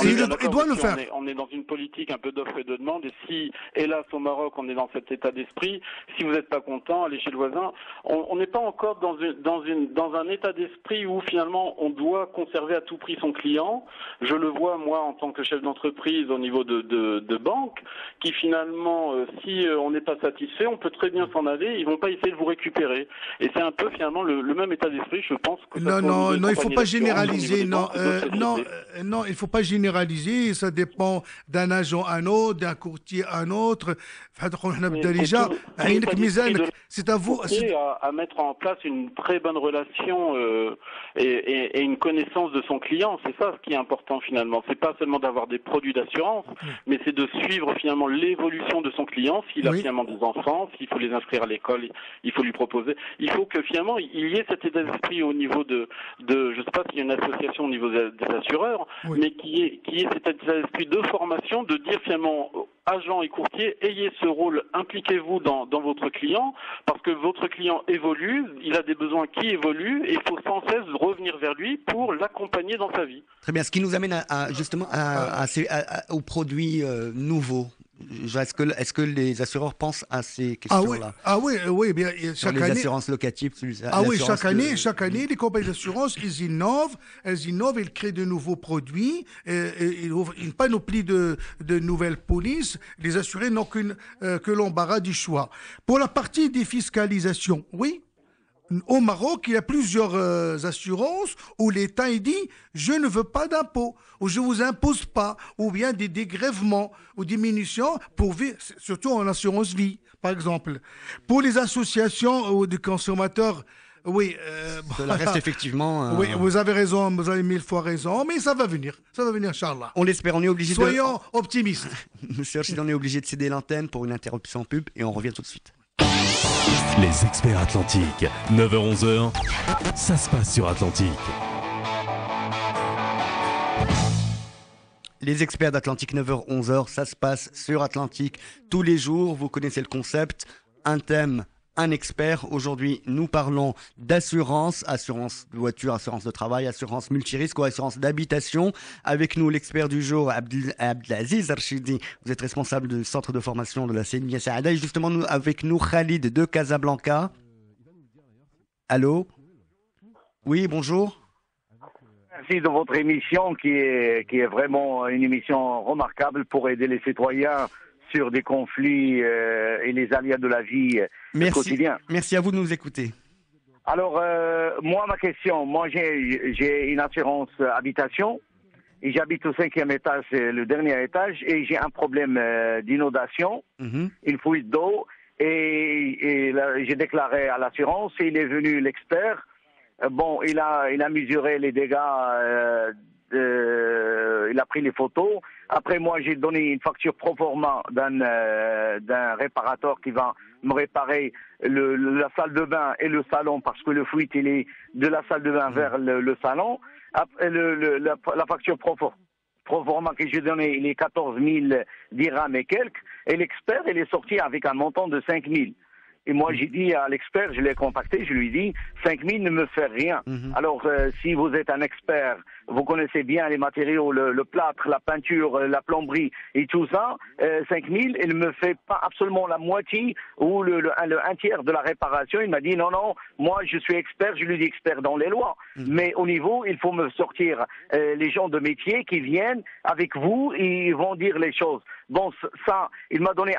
Il doit le faire. On est dans une politique un peu d'offre et de demande, et si, hélas, au Maroc, on est dans cet état d'esprit, si vous n'êtes pas content, allez chez le voisin. On n'est pas encore dans un état d'esprit où finalement on doit conserver à tout prix son client. Je le vois, moi, en tant que chef d'entreprise au niveau de banque, qui finalement, si on n'est pas satisfait, on peut très bien s'en aller, ils vont pas essayer de vous récupérer. Et c'est un peu finalement le même état d'esprit, je pense. Que non, il faut pas généraliser. Non, il faut pas généraliser, ça dépend d'un agent à un autre, d'un courtier à un autre. C'est à vous à mettre en place une très bonne relation et une connaissance de son client. C'est ça ce qui est important finalement. C'est pas seulement d'avoir des produits d'assurance, mais c'est de suivre finalement l'évolution de son client. S'il a finalement des enfants, s'il faut les inscrire à l'école, il faut lui proposer. Il faut que finalement il y ait cet état d'esprit au niveau de je sais pas s'il y a une association au niveau des assureurs, mais qui est cet état d'esprit de formation, de dire finalement agent et courtier, ayez ce rôle, impliquez-vous dans votre client, parce que votre client évolue, il a des besoins qui évoluent, et il faut sans cesse revenir vers lui pour l'accompagner dans sa vie. Très bien, ce qui nous amène justement aux produits nouveaux. Est-ce que les assureurs pensent à ces questions-là? Oui, bien chaque année. Les assurances locatives. Chaque année, les compagnies d'assurance, elles innovent, ils créent de nouveaux produits, ils ouvrent une panoplie de nouvelles polices. Les assurés n'ont que l'embarras du choix. Pour la partie défiscalisation, oui. Au Maroc, il y a plusieurs assurances où l'État dit « je ne veux pas d'impôts » ou « je ne vous impose pas » ou bien des dégrèvements ou diminutions pour surtout en assurance vie, par exemple. Pour les associations de consommateurs, Oui. Cela reste effectivement... Oui, vous avez raison, vous avez 1000 fois raison, mais ça va venir, Inch'Allah. On l'espère, on est obligé Soyons optimistes. Monsieur Rachid, on est obligé de céder l'antenne pour une interruption pub et on revient tout de suite. Les experts Atlantiques, 9h-11h, ça se passe sur Atlantique. Les experts d'Atlantique, 9h-11h, ça se passe sur Atlantique tous les jours. Vous connaissez le concept, un thème, un expert. Aujourd'hui, nous parlons d'assurance, assurance de voiture, assurance de travail, assurance multirisque ou assurance d'habitation. Avec nous, l'expert du jour, Abdelaziz Rachidi. Vous êtes responsable du centre de formation de la CNIA Saada. Et justement, avec nous, Khalid de Casablanca. Allô? Oui, bonjour. Merci de votre émission qui est vraiment une émission remarquable pour aider les citoyens sur des conflits et les aléas de la vie quotidienne. Merci à vous de nous écouter. Alors, ma question, j'ai une assurance habitation et j'habite au 5e étage, c'est le dernier étage, et j'ai un problème d'inondation, une fuite d'eau, et là, j'ai déclaré à l'assurance, et il est venu l'expert. Bon, il a mesuré les dégâts, il a pris les photos. Après, moi, j'ai donné une facture pro forma d'un réparateur qui va me réparer la salle de bain et le salon, parce que le fuite, il est de la salle de bain vers le salon. Après, la facture pro forma que j'ai donnée, il est 14 000 dirhams et quelques. Et l'expert, il est sorti avec un montant de 5 000. Et moi, j'ai dit à l'expert, je l'ai contacté, je lui ai dit, 5 000 ne me fait rien. Alors, si vous êtes un expert, vous connaissez bien les matériaux, le plâtre, la peinture, la plomberie et tout ça, 5 000, il ne me fait pas absolument la moitié ou un tiers de la réparation. Il m'a dit, non, moi, je suis expert, je lui dis expert dans les lois. Mais au niveau, il faut me sortir les gens de métier qui viennent avec vous et ils vont dire les choses. Bon, ça, il m'a donné,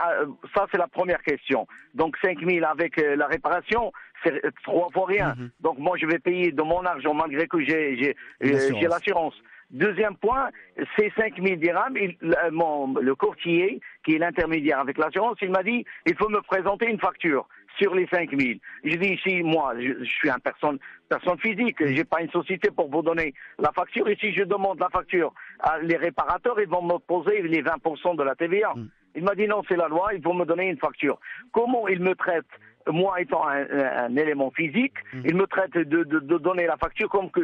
ça c'est la première question. Donc 5 000 avec la réparation, c'est 3 fois rien. Donc moi je vais payer de mon argent malgré que j'ai l'assurance. Deuxième point, c'est 5 000 dirhams. Le courtier, qui est l'intermédiaire avec l'assurance, il m'a dit, il faut me présenter une facture sur les 5 000. Je dis ici, moi, je suis une personne physique, j'ai pas une société pour vous donner la facture. Et si je demande la facture à les réparateurs, ils vont me poser les 20% de la TVA. Il m'a dit non, c'est la loi, il faut me donner une facture. Comment il me traite, moi étant un élément physique, il me traite de donner la facture comme que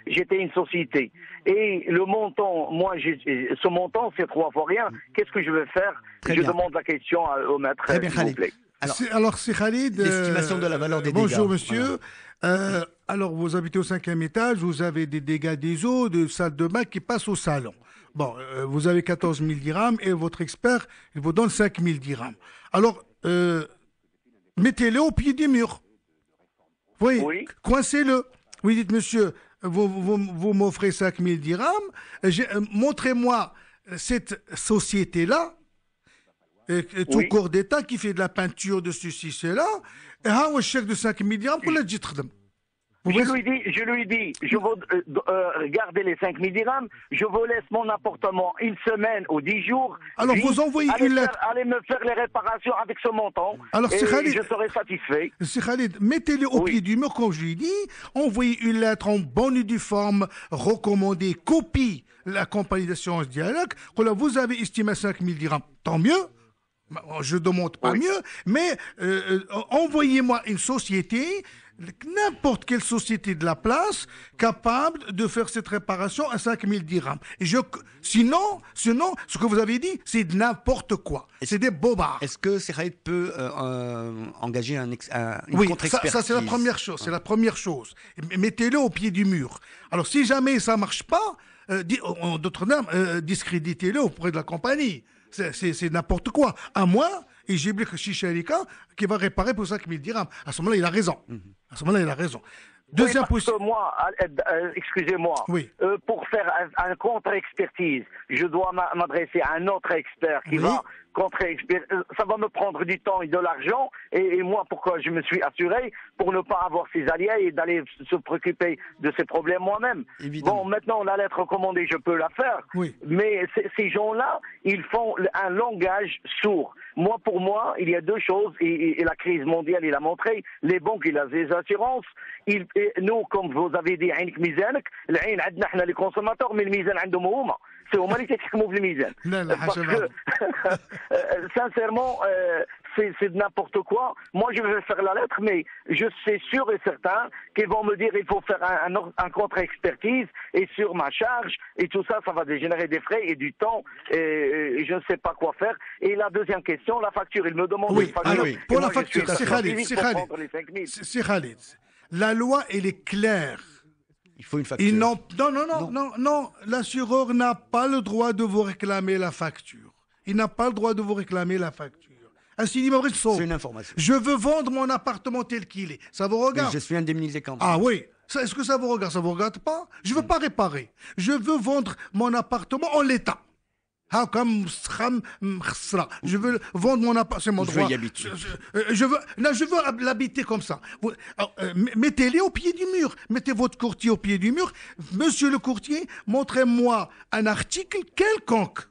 j'étais une société. Et le montant, moi, ce montant, c'est 3 fois rien. Qu'est-ce que je vais faire? Je demande la question au maître, s'il vous plaît. Alors, c'est Khalid. L'estimation de la valeur des dégâts. Bonjour, monsieur. Voilà. Alors, vous habitez au 5e étage, vous avez des dégâts des eaux, de salle de bain qui passent au salon. Bon, vous avez 14 000 dirhams et votre expert, il vous donne 5 000 dirhams. Alors, mettez-le au pied du mur. Oui. Coincez-le. Vous dites, monsieur, vous m'offrez 5 000 dirhams, montrez-moi cette société-là, tout corps d'État qui fait de la peinture de ceci, cela, et un chèque de 5 000 dirhams pour la jitrdem. Je lui dis, je veux garder les 5 000 dirhams, je vous laisse mon appartement une semaine ou 10 jours. Alors vous envoyez une lettre. Allez me faire les réparations avec ce montant. Alors, et je serai satisfait. C'est Khalid, mettez-le au pied du mur, comme je lui dis, envoyez une lettre en bonne et due forme, recommandée, copie la compagnie d'assurance Dialogue. Voilà, vous avez estimé 5 000 dirhams, tant mieux. Je ne demande pas mieux, mais envoyez-moi une société, n'importe quelle société de la place, capable de faire cette réparation à 5 000 dirhams. Et sinon, ce que vous avez dit, c'est de n'importe quoi. C'est des bobards. Est-ce que Khalid peut engager une contre-expertise? Ça c'est la première chose. C'est la première chose. Mettez-le au pied du mur. Alors, si jamais ça ne marche pas, en d'autres termes, discréditez-le auprès de la compagnie. C'est n'importe quoi. À moi, et j'ai oublié que Shisharika qui va réparer pour 5 000 dirhams. À ce moment-là, il a raison. À ce moment-là, il a raison. Deuxième position. Moi, excusez-moi, pour faire un contre-expertise, je dois m'adresser à un autre expert qui va ça va me prendre du temps et de l'argent. Et moi, pourquoi je me suis assuré? Pour ne pas avoir ces alliés et d'aller se préoccuper de ces problèmes moi-même. Bon, maintenant, la lettre recommandée, je peux la faire. Oui. Mais ces gens-là, ils font un langage sourd. Moi, pour moi, il y a deux choses, et la crise mondiale, il a montré, les banques et les assurances, nous, comme vous avez dit, عينك ميزانك, العين عندنا احنا les consommateurs, mais le ميزان عندهم هما. C'est هما اللي كيتحكموا في الميزان. Parce que, sincèrement, c'est de n'importe quoi. Moi, je vais faire la lettre, mais je suis sûr et certain qu'ils vont me dire il faut faire un contre-expertise et sur ma charge et tout ça, ça va dégénérer des frais et du temps et je ne sais pas quoi faire. Et la deuxième question, la facture, il me demande une facture. Oui. Pour la facture, c'est Khalid. La loi, elle est claire. Il faut une facture. Non. L'assureur n'a pas le droit de vous réclamer la facture. Il n'a pas le droit de vous réclamer la facture. Ainsi dit, Maurice Saul. C'est une information. Je veux vendre mon appartement tel qu'il est. Ça vous regarde? Mais je suis indemnisé quand même. Ah oui. Est-ce que ça vous regarde? Ça vous regarde pas? Je veux pas réparer. Je veux vendre mon appartement en l'état. Je veux vendre mon appartement. C'est mon droit. Je veux y habiter. Je veux l'habiter comme ça. Mettez-les au pied du mur. Mettez votre courtier au pied du mur. Monsieur le courtier, montrez-moi un article quelconque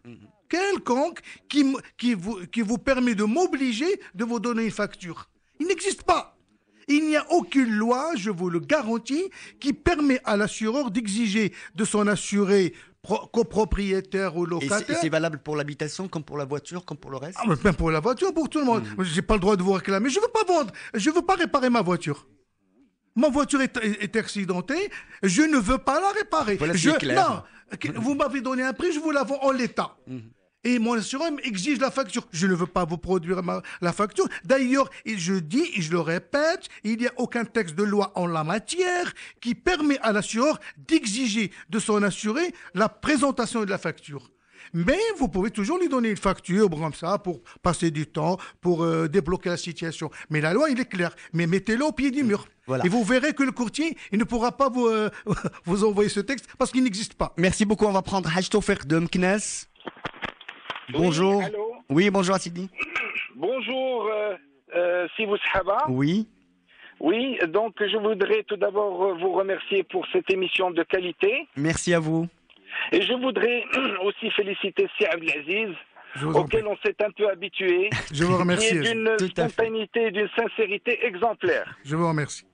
qui vous permet de m'obliger de vous donner une facture. Il n'existe pas. Il n'y a aucune loi, je vous le garantis, qui permet à l'assureur d'exiger de son assuré copropriétaire ou locataire. Et c'est valable pour l'habitation, comme pour la voiture, comme pour le reste? Même pour la voiture, pour tout le monde. J'ai pas le droit de vous réclamer. Je veux pas vendre. Je veux pas réparer ma voiture. Ma voiture est accidentée. Je ne veux pas la réparer. Voilà, c'est clair. Non. Vous m'avez donné un prix, je vous la vends en l'état. Et mon assureur exige la facture. Je ne veux pas vous produire la facture. D'ailleurs, je dis et je le répète, il n'y a aucun texte de loi en la matière qui permet à l'assureur d'exiger de son assuré la présentation de la facture. Mais vous pouvez toujours lui donner une facture comme ça pour passer du temps, pour débloquer la situation. Mais la loi, il est clair. Mais mettez-le au pied du mur. Voilà. Et vous verrez que le courtier, il ne pourra pas vous envoyer ce texte parce qu'il n'existe pas. Merci beaucoup. On va prendre Haj Tawfiq de Meknès. Bonjour. Oui, allô. Oui, bonjour Assidi. Bonjour, Sivou Sahaba. Oui. Oui, donc je voudrais tout d'abord vous remercier pour cette émission de qualité. Merci à vous. Et je voudrais aussi féliciter Si Abdelaziz, auquel on s'est un peu habitué. Je vous remercie. Qui est d'une spontanéité et d'une sincérité exemplaire. Je vous remercie.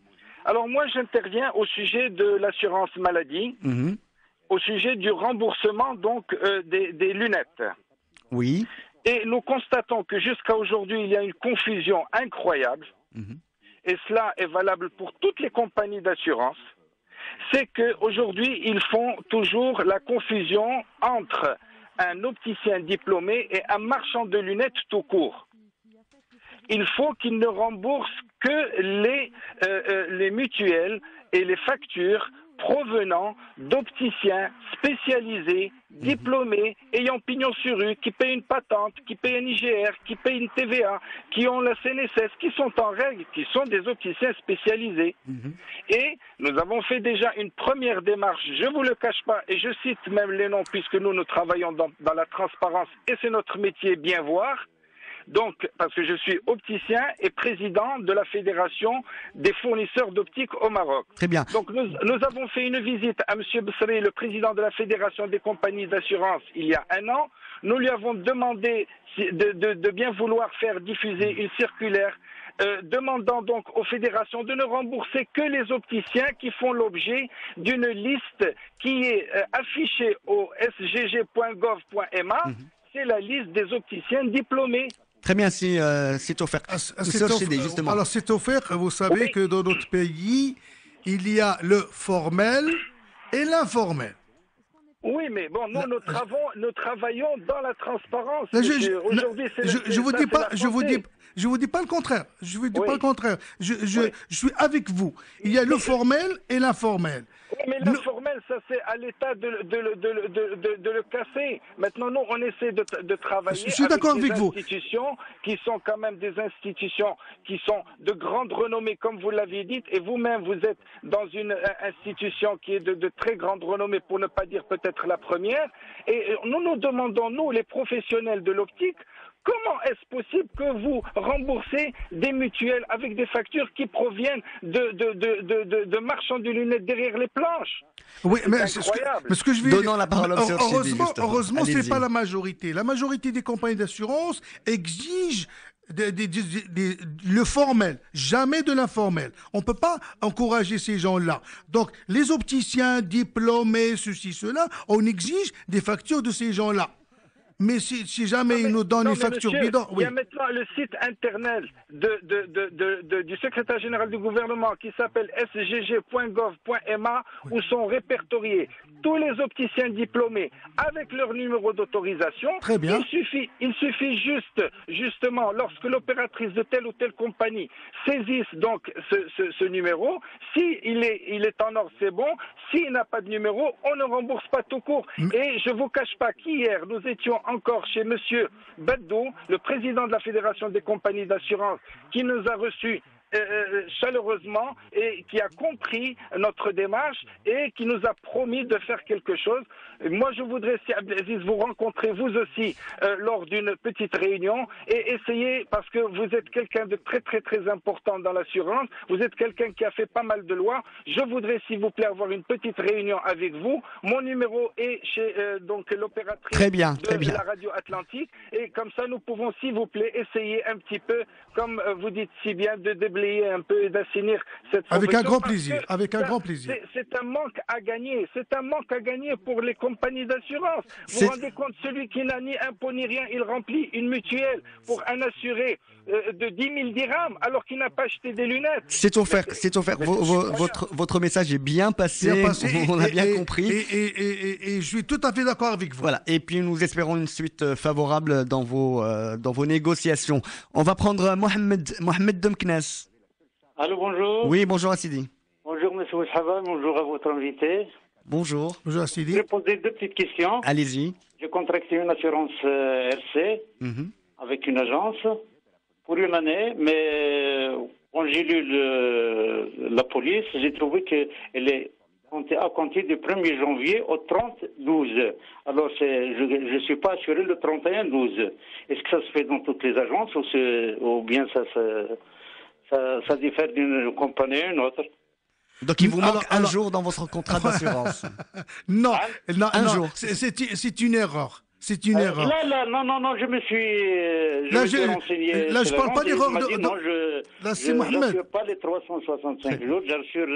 Alors moi, j'interviens au sujet de l'assurance maladie, au sujet du remboursement donc des lunettes. Oui. Et nous constatons que jusqu'à aujourd'hui, il y a une confusion incroyable, et cela est valable pour toutes les compagnies d'assurance, c'est qu'aujourd'hui, ils font toujours la confusion entre un opticien diplômé et un marchand de lunettes tout court. Il faut qu'ils ne remboursent que les mutuelles et les factures provenant d'opticiens spécialisés, diplômés, ayant pignon sur rue, qui payent une patente, qui payent un IGR, qui payent une TVA, qui ont la CNSS, qui sont en règle, qui sont des opticiens spécialisés. Et nous avons fait déjà une première démarche, je ne vous le cache pas, et je cite même les noms puisque nous travaillons dans la transparence et c'est notre métier bien voir. Donc, parce que je suis opticien et président de la Fédération des fournisseurs d'optique au Maroc. Très bien. Donc, nous avons fait une visite à M. Bessri, le président de la Fédération des compagnies d'assurance, il y a un an. Nous lui avons demandé de bien vouloir faire diffuser une circulaire demandant donc aux fédérations de ne rembourser que les opticiens qui font l'objet d'une liste qui est affichée au sgg.gov.ma. C'est la liste des opticiens diplômés. Très bien, c'est offert. Justement. Alors, c'est offert. Vous savez que dans notre pays, il y a le formel et l'informel. Oui, mais bon, nous travaillons dans la transparence. Je vous dis pas le contraire. Je vous dis pas le contraire. Je suis avec vous. Il y a le formel et l'informel. Oui, mais l'informel, ça c'est à l'État de le casser. Maintenant, nous, on essaie de travailler avec des institutions qui sont quand même des institutions qui sont de grande renommée, comme vous l'aviez dit, et vous-même, vous êtes dans une institution qui est de très grande renommée, pour ne pas dire peut-être la première. Et nous demandons, nous, les professionnels de l'optique, Comment est-ce possible que vous remboursez des mutuelles avec des factures qui proviennent de marchands de lunettes derrière les planches? Oui, mais c'est incroyable. ce que je veux Donnons la parole au monsieur Archidi, heureusement, justement. c'est pas la majorité. La majorité des compagnies d'assurance exigent le formel, jamais de l'informel. On ne peut pas encourager ces gens-là. Donc, les opticiens diplômés, ceci, cela, on exige des factures de ces gens-là. Mais si jamais ils nous donnent une facture bidon... Il y a maintenant le site internet du secrétaire général du gouvernement qui s'appelle sgg.gov.ma où sont répertoriés tous les opticiens diplômés avec leur numéro d'autorisation. Très bien. Il suffit justement, lorsque l'opératrice de telle ou telle compagnie saisisse donc ce numéro, si il est en ordre, c'est bon. S'il n'a pas de numéro, on ne rembourse pas tout court. Et je vous cache pas qu'hier, nous étions encore chez monsieur Baddou, le président de la Fédération des compagnies d'assurance, qui nous a reçus chaleureusement et qui a compris notre démarche et qui nous a promis de faire quelque chose. Moi, je voudrais, si Abdelaziz, vous rencontrer vous aussi lors d'une petite réunion et essayer, parce que vous êtes quelqu'un de très très très important dans l'assurance, vous êtes quelqu'un qui a fait pas mal de lois. Je voudrais, s'il vous plaît, avoir une petite réunion avec vous. Mon numéro est chez donc l'opératrice de la radio Atlantique et comme ça, nous pouvons, s'il vous plaît, essayer un petit peu, comme vous dites si bien, de déblayer un peu et d'assainir cette Avec un grand profession, plaisir, avec un grand plaisir. C'est un manque à gagner, pour les compagnies d'assurance. Vous vous rendez compte, celui qui n'a ni impôt ni rien, il remplit une mutuelle pour un assuré de 10 000 dirhams alors qu'il n'a pas acheté des lunettes. C'est offert. Votre message est bien passé, on a bien compris. Et je suis tout à fait d'accord avec vous. Voilà. Et puis nous espérons une suite favorable dans vos négociations. On va prendre Mohamed Demknes. Allô, bonjour. Oui, bonjour Assidi. Bonjour monsieur Oussaba, bonjour à votre invité. Bonjour. Bonjour Assidi. Je vais poser deux petites questions. Allez-y. J'ai contracté une assurance RC avec une agence pour une année, mais quand j'ai lu la police, j'ai trouvé qu'elle est à compter du 1er janvier au 30-12. Alors, je ne suis pas assuré le 31-12. Est-ce que ça se fait dans toutes les agences ou bien ça diffère d'une compagnie à une autre? Donc il vous manque un jour dans votre contrat d'assurance. Non, un jour. C'est une erreur. C'est une erreur. Non, je me suis renseigné. Là, je parle pas d'erreur. Je n'assure pas les 365 jours, j'assure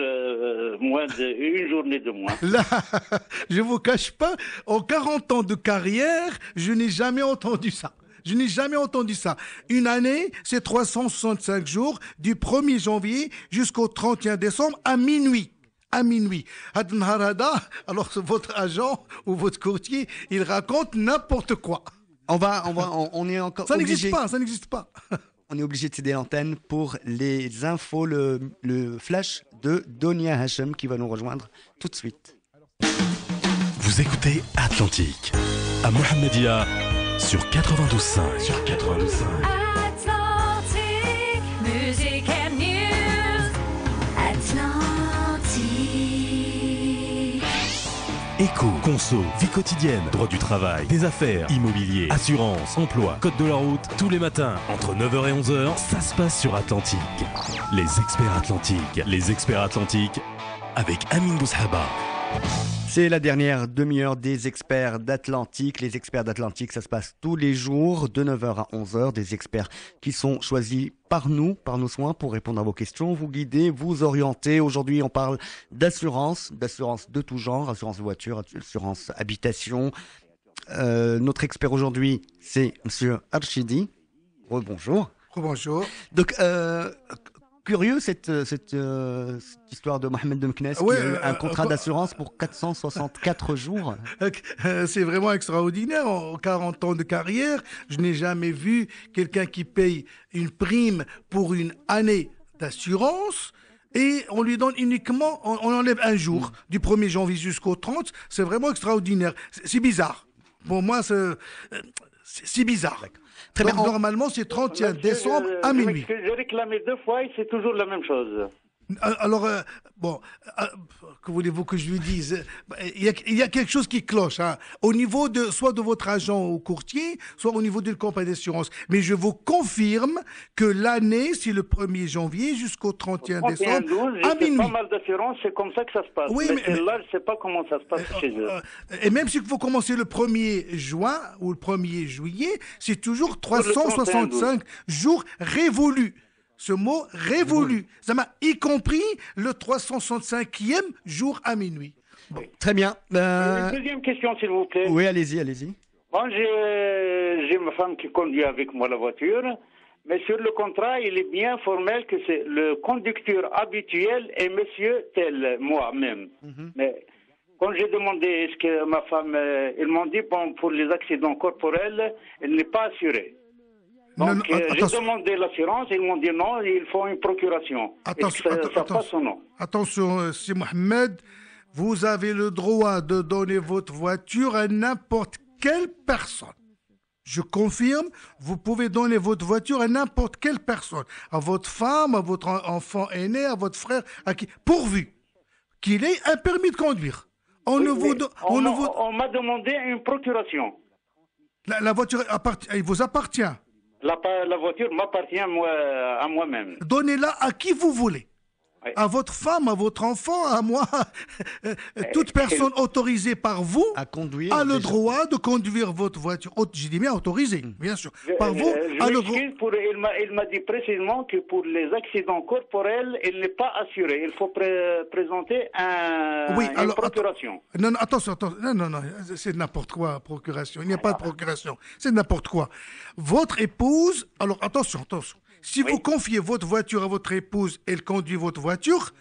moins une journée de moins. Là, je vous cache pas, en 40 ans de carrière, je n'ai jamais entendu ça. Je n'ai jamais entendu ça. Une année, c'est 365 jours, du 1er janvier jusqu'au 31 décembre à minuit. À minuit. Alors, votre agent ou votre courtier, il raconte n'importe quoi. On est encore. Ça n'existe pas. On est obligé de céder l'antenne pour les infos, le flash de Donia Hachem qui va nous rejoindre tout de suite. Vous écoutez Atlantique à Mohammedia sur 92.5. Atlantic, music and news. Atlantic. Éco, conso, vie quotidienne, droit du travail, des affaires, immobilier, assurance, emploi, code de la route, tous les matins, entre 9h et 11h, ça se passe sur Atlantique. Les experts Atlantique, avec Amine Boushaba. C'est la dernière demi-heure des experts d'Atlantique. Les experts d'Atlantique, ça se passe tous les jours de 9h à 11h. Des experts qui sont choisis par nous, par nos soins, pour répondre à vos questions, vous guider, vous orienter. Aujourd'hui, on parle d'assurance de tout genre, assurance voiture, assurance habitation. Notre expert aujourd'hui, c'est monsieur Archidi. Rebonjour. Rebonjour. Donc, curieux cette histoire de Mohamed Demknes qui a eu un contrat d'assurance pour 464 jours. C'est vraiment extraordinaire. En 40 ans de carrière, je n'ai jamais vu quelqu'un qui paye une prime pour une année d'assurance et on lui donne uniquement, on enlève un jour, du 1er janvier jusqu'au 30. C'est vraiment extraordinaire. C'est bizarre. Pour moi, c'est bizarre. Très Donc, bien. normalement, c'est 31 décembre à minuit. J'ai réclamé 2 fois et c'est toujours la même chose. Alors, bon, que voulez-vous que je lui dise? Il y a quelque chose qui cloche, hein, au niveau soit de votre agent ou courtier, soit au niveau d'une compagnie d'assurance. Mais je vous confirme que l'année, c'est le 1er janvier jusqu'au 31 décembre, 12, à j'ai fait minuit. pas mal d'assurances, c'est comme ça que ça se passe. Oui, mais là, je ne sais pas comment ça se passe chez eux. Et même si vous commencez le 1er juin ou le 1er juillet, c'est toujours 365 jours révolus. Ce mot révolu, ça m'a y compris le 365e jour à minuit. Bon. Très bien. Une deuxième question, s'il vous plaît. Oui, allez-y. Bon, j'ai ma femme qui conduit avec moi la voiture, mais sur le contrat, il est bien formel que c'est le conducteur habituel et monsieur tel, moi-même. Mais quand j'ai demandé est-ce que ma femme, ils m'ont dit bon, pour les accidents corporels, elle n'est pas assurée. Donc, j'ai demandé l'assurance, ils m'ont dit non, il faut une procuration. Ça passe ou non? Attention, c'est Mohamed, vous avez le droit de donner votre voiture à n'importe quelle personne. Je confirme, vous pouvez donner votre voiture à n'importe quelle personne, à votre femme, à votre enfant aîné, à votre frère, à qui, pourvu qu'il ait un permis de conduire. On m'a demandé une procuration. La voiture elle vous appartient. La voiture m'appartient à moi-même. Donnez-la à qui vous voulez. Oui. À votre femme, à votre enfant, à moi. Toute personne autorisée par vous à conduire, a le droit de conduire votre voiture. J'ai dit bien autorisée, bien sûr. Par vous, a le droit. Il m'a dit précisément que pour les accidents corporels, il n'est pas assuré. Il faut présenter une procuration. Non, attention. Non, c'est n'importe quoi, procuration. Il n'y a pas de procuration. C'est n'importe quoi. Votre épouse, alors attention. Si vous confiez votre voiture à votre épouse, elle conduit votre voiture,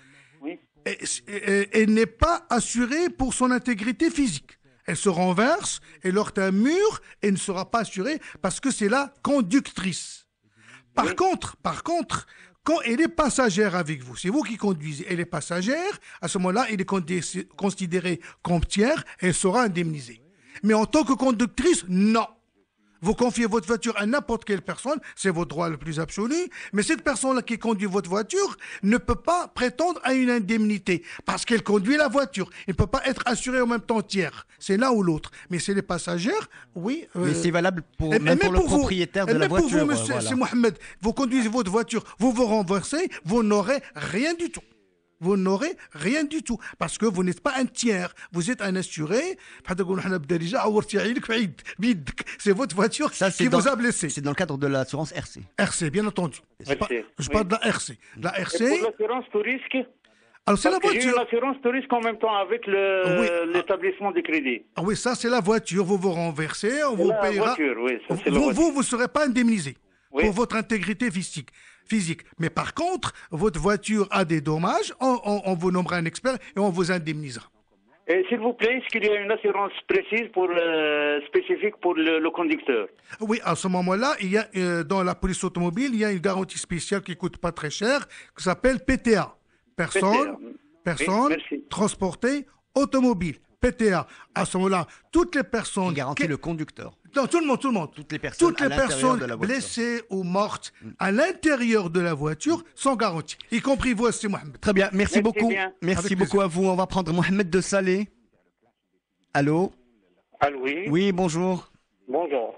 elle n'est pas assurée pour son intégrité physique. Elle se renverse, elle heurte un mur et ne sera pas assurée parce que c'est la conductrice. Par contre, quand elle est passagère avec vous, c'est vous qui conduisez, elle est passagère, à ce moment-là, elle est considérée comme tiers, elle sera indemnisée. Mais en tant que conductrice, non. Vous confiez votre voiture à n'importe quelle personne, c'est votre droit le plus absolu, mais cette personne-là qui conduit votre voiture ne peut pas prétendre à une indemnité parce qu'elle conduit la voiture. Elle ne peut pas être assurée en même temps tiers. C'est l'un ou l'autre. Mais c'est les passagères, oui. Mais c'est valable pour le propriétaire de la voiture. Même pour vous, monsieur, c'est Mohamed. Vous conduisez votre voiture, vous vous renversez, vous n'aurez rien du tout. Vous n'aurez rien du tout parce que vous n'êtes pas un tiers, vous êtes un assuré. C'est votre voiture qui vous a blessé. C'est dans le cadre de l'assurance RC. RC, bien entendu. Je parle de la RC. La RC. Et pour l'assurance tout risque. Alors c'est la voiture. J'ai une assurance tout risque en même temps avec l'établissement de crédit. Ah oui, ça c'est la voiture. Vous vous renversez, on vous payera. Vous ne serez pas indemnisé pour votre intégrité physique. Mais par contre, votre voiture a des dommages, on vous nommera un expert et on vous indemnisera. Et s'il vous plaît, est-ce qu'il y a une assurance précise spécifique pour le conducteur? Oui, à ce moment-là, il y a dans la police automobile, il y a une garantie spéciale qui coûte pas très cher, qui s'appelle PTA. Personne transportée automobile. PTA. À ce moment-là, toutes les personnes... Qui garantit le conducteur. Non, tout le monde. Toutes les personnes blessées ou mortes à l'intérieur de la voiture sont garanties, y compris vous, c'est Mohamed. Très bien, merci beaucoup. Merci beaucoup à vous. On va prendre Mohamed de Salé. Allô? Allô, oui. Oui, bonjour. Bonjour.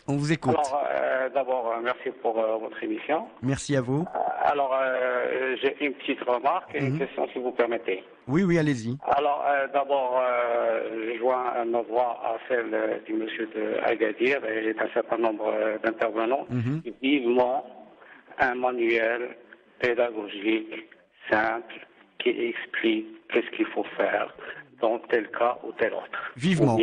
On vous écoute. Alors, d'abord, merci pour votre émission. Merci à vous. Alors, j'ai une petite remarque et une question, si vous permettez. Oui, allez-y. Alors, d'abord, je joins ma voix à celle du monsieur de Agadir et un certain nombre d'intervenants. Vivement un manuel pédagogique, simple, qui explique qu'est-ce qu'il faut faire dans tel cas ou tel autre. Vivement.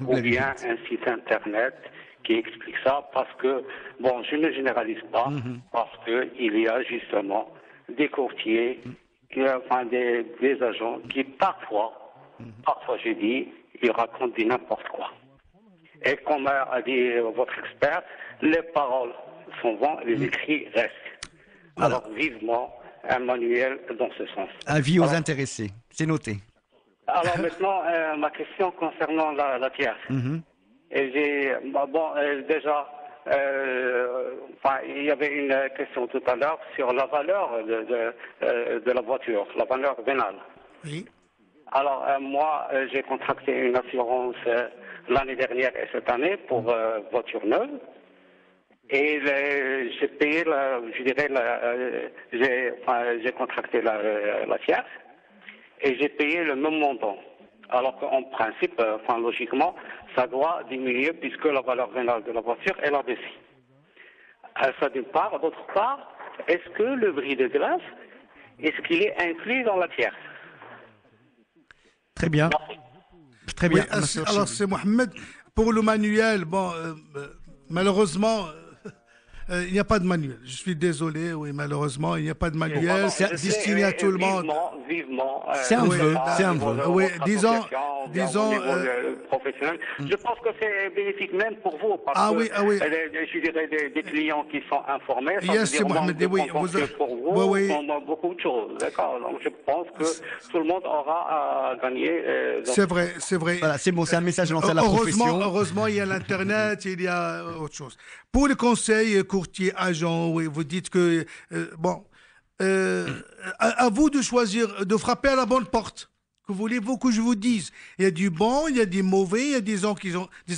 Ou bien un site internet qui explique ça, parce que, bon, je ne généralise pas, parce qu'il y a justement des courtiers, des agents qui parfois je dis, ils racontent du n'importe quoi. Et comme a dit votre expert, les paroles sont vaines, les écrits restent. Alors, vivement un manuel dans ce sens. Avis aux intéressés, c'est noté. Alors maintenant, ma question concernant la tierce. Et j'ai, déjà, il y avait une question tout à l'heure sur la valeur de la voiture, la valeur vénale. Oui. Alors, moi, j'ai contracté une assurance l'année dernière et cette année pour voiture neuve. Et j'ai payé, j'ai contracté la tierce et j'ai payé le même montant. Alors qu'en principe, logiquement, ça doit diminuer puisque la valeur vénale de la voiture, elle a baissé. Ça d'une part. D'autre part, est-ce que le bris de glace, est-ce qu'il est inclus dans la tierce? Très bien. Très bien. Oui, alors c'est Mohamed. Pour le manuel, bon, malheureusement, il n'y a pas de manuel. Je suis désolé, oui, malheureusement, il n'y a pas de manuel. C'est destiné à tout le monde. Vivement. C'est un vœu. C'est un vœu. Oui, disons. Professionnel. Je pense que c'est bénéfique même pour vous. Parce que, je dirais des clients qui sont informés. Yes, Mohamed, oui. Pour vous, on beaucoup de choses. D'accord. Donc je pense que tout le monde aura à gagner. C'est vrai, c'est vrai. Voilà, c'est bon, c'est un message lancé à la profession. Heureusement, il y a l'Internet, il y a autre chose. Pour les conseils, courtiers, agents, oui, vous dites que, à vous de choisir, de frapper à la bonne porte. Que voulez-vous que je vous dise? Il y a du bon, il y a des mauvais, il y a des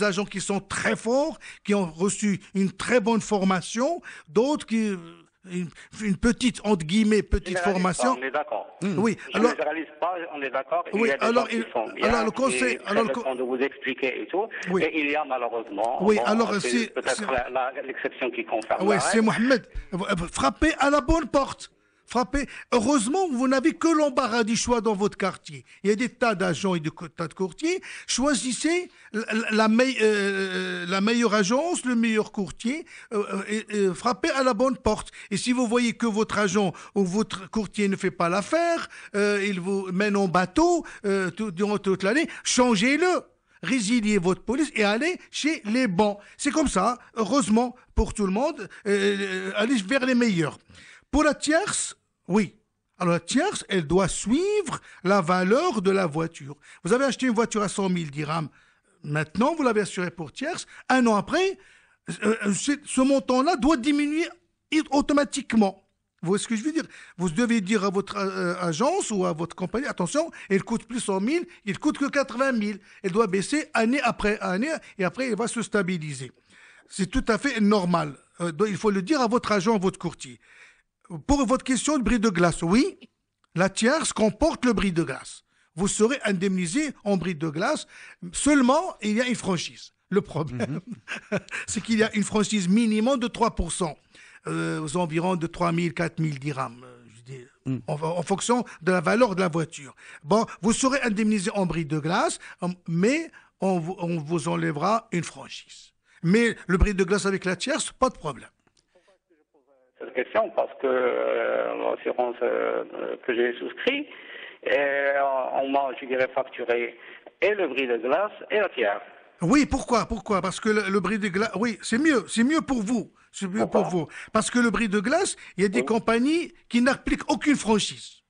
agents qui sont très forts, qui ont reçu une très bonne formation, d'autres qui... Une petite, entre guillemets, formation. Pas, on est d'accord. Oui, je ne généralise pas, on est d'accord. Oui, il y a des gens qui sont bien, alors le conseil, de vous expliquer et tout. Oui. Et il y a malheureusement. Oui, bon, alors c'est peut-être l'exception qui concerne. Oui, c'est Mohamed. Frappez à la bonne porte. Frappez. Heureusement, vous n'avez que l'embarras du choix dans votre quartier. Il y a des tas d'agents et des tas de courtiers. Choisissez la meilleure agence, le meilleur courtier, et frappez à la bonne porte. Et si vous voyez que votre agent ou votre courtier ne fait pas l'affaire, il vous mène en bateau durant toute l'année, changez-le. Résiliez votre police et allez chez les bons. C'est comme ça, heureusement pour tout le monde, allez vers les meilleurs. Pour la tierce, oui. Alors la tierce, elle doit suivre la valeur de la voiture. Vous avez acheté une voiture à 100 000 dirhams. Maintenant, vous l'avez assurée pour tierce. Un an après, ce montant-là doit diminuer automatiquement. Vous voyez ce que je veux dire? Vous devez dire à votre agence ou à votre compagnie, attention, elle coûte plus 100 000, il coûte que 80 000. Elle doit baisser année après année et après, elle va se stabiliser. C'est tout à fait normal. Il faut le dire à votre agent, à votre courtier. Pour votre question de bris de glace, oui, la tierce comporte le bris de glace. Vous serez indemnisé en bris de glace, seulement il y a une franchise. Le problème, c'est qu'il y a une franchise minimum de 3%, aux environs de 3 000, 4 000 dirhams, en fonction de la valeur de la voiture. Bon, vous serez indemnisé en bris de glace, mais on vous enlèvera une franchise. Mais le bris de glace avec la tierce, pas de problème. Cette question parce que l'assurance que j'ai souscrit, on m'a, je dirais, facturé et le bris de glace et la tierce. Oui, pourquoi? Parce que le bris de glace, oui, c'est mieux pour vous. C'est mieux pour vous. Parce que le bris de glace, il y a des compagnies qui n'appliquent aucune franchise.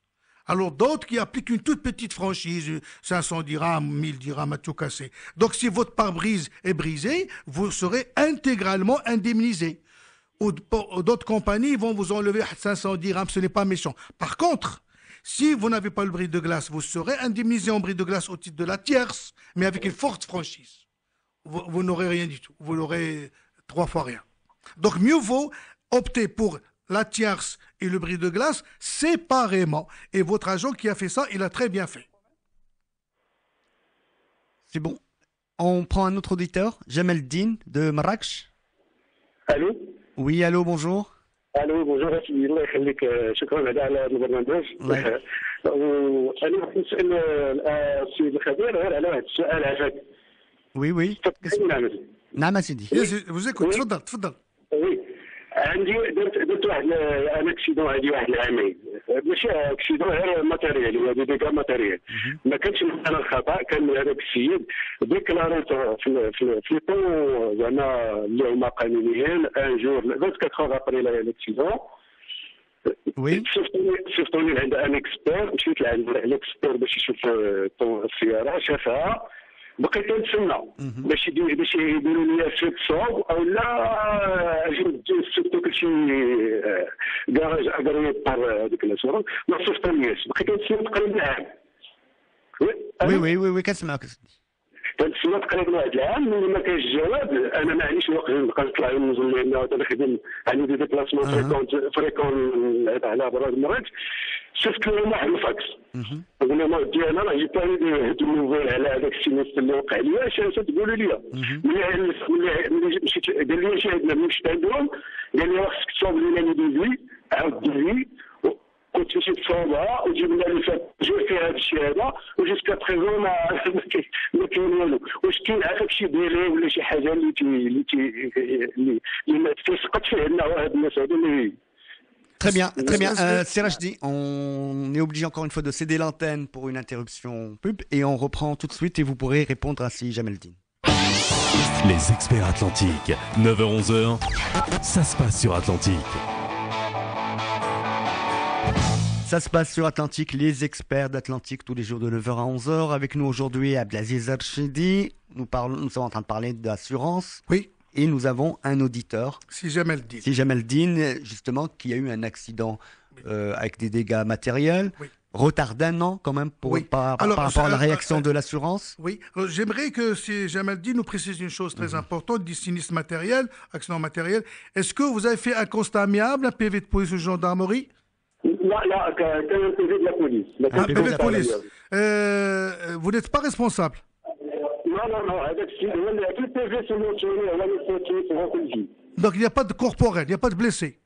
Alors d'autres qui appliquent une toute petite franchise, 500 dirhams, 1000 dirhams à tout casser. Donc si votre pare-brise est brisé, vous serez intégralement indemnisé. Ou d'autres compagnies vont vous enlever 500 dirhams, ce n'est pas méchant. Par contre, si vous n'avez pas le bris de glace, vous serez indemnisé en bris de glace au titre de la tierce, mais avec une forte franchise. Vous n'aurez rien du tout. Vous n'aurez 3 fois rien. Donc mieux vaut opter pour la tierce et le bris de glace séparément. Et votre agent qui a fait ça, il a très bien fait. C'est bon. On prend un autre auditeur, Jamel Din de Marrakech. Allô? Oui, allô, bonjour. الو بونجور اسمي الله يخليك شكرا على البرنامج انا كنت نسال السيد الخبير غير على واحد السؤال عفاك وي نعم سيدي vous écoute تفضل وي عندي درت واحد انا اكسيدون هذه واحد العامين ماشي اكسيدون غير ماتيريال هو ديكا ماتيريال ما كانش انا الخطا كان هذاك السيد ديكلاريتو في طون زعما اللي هما قانونيين ان جور 24 ابري لاكسيدون وي شفتوني عند ان اكسبير مشيت لعند الاكسبير باش يشوف السياره شافها بقيت نتسنى باش يديروا لي شويه صوب او لا اجي نسيتو كلشي كراج اغريب بار ديك الاسورة ما صيفطونيش بقيت نتسنى تقريبا عام. وي كنسمعك. كنتسنى تقريبا واحد العام ملي ما كاينش الجواب انا ما عنديش الوقت نبقى نطلع وننزل لان نخدم عندي دي ديبلاسمون فريكون على برا المرات شفت لهم واحد الفاكس قلنا لهم ديالنا راه جيت هاد النوفيل على هذاك السينيستر اللي وقع لي اش تقولوا لي ملي مشيت قال لي شاهدنا ملي مشيت عندهم قال لي خصك تصوب لنا لي ديفي عاود ديفي كنت مشيت تصوبها وجبنا لي جوي فيها هذا الشيء هذا وجوسكا بريزون ما كاين والو. واش كاين عافاك شي ديلي ولا شي حاجه اللي ما تفسقت فيه لنا هاد الناس هادو اللي Très bien. Sirajdi, on est obligé encore une fois de céder l'antenne pour une interruption pub et on reprend tout de suite et vous pourrez répondre ainsi, Jameldine. Les experts Atlantiques, 9h-11h, ça se passe sur Atlantique. Ça se passe sur Atlantique, les experts d'Atlantique tous les jours de 9h à 11h. Avec nous aujourd'hui, Abdelaziz Archidi. Nous sommes en train de parler d'assurance. Oui. Et nous avons un auditeur, Si Jameldine, justement, qui a eu un accident avec des dégâts matériels. Oui. Retard d'un an quand même par rapport à la réaction de l'assurance. Oui, j'aimerais que si Jameldine nous précise une chose très importante, du sinistre matériel, accident matériel. Est-ce que vous avez fait un constat amiable, un PV de police ou de gendarmerie? لا كان PV de la police. Un PV de police. Vous n'êtes pas responsable. Non, هذاك الشيء هو اللي في البي في سموتوني هو اللي صوتي هو كل شيء. Donc il n'y a pas de corporel, il n'y a pas de blessé.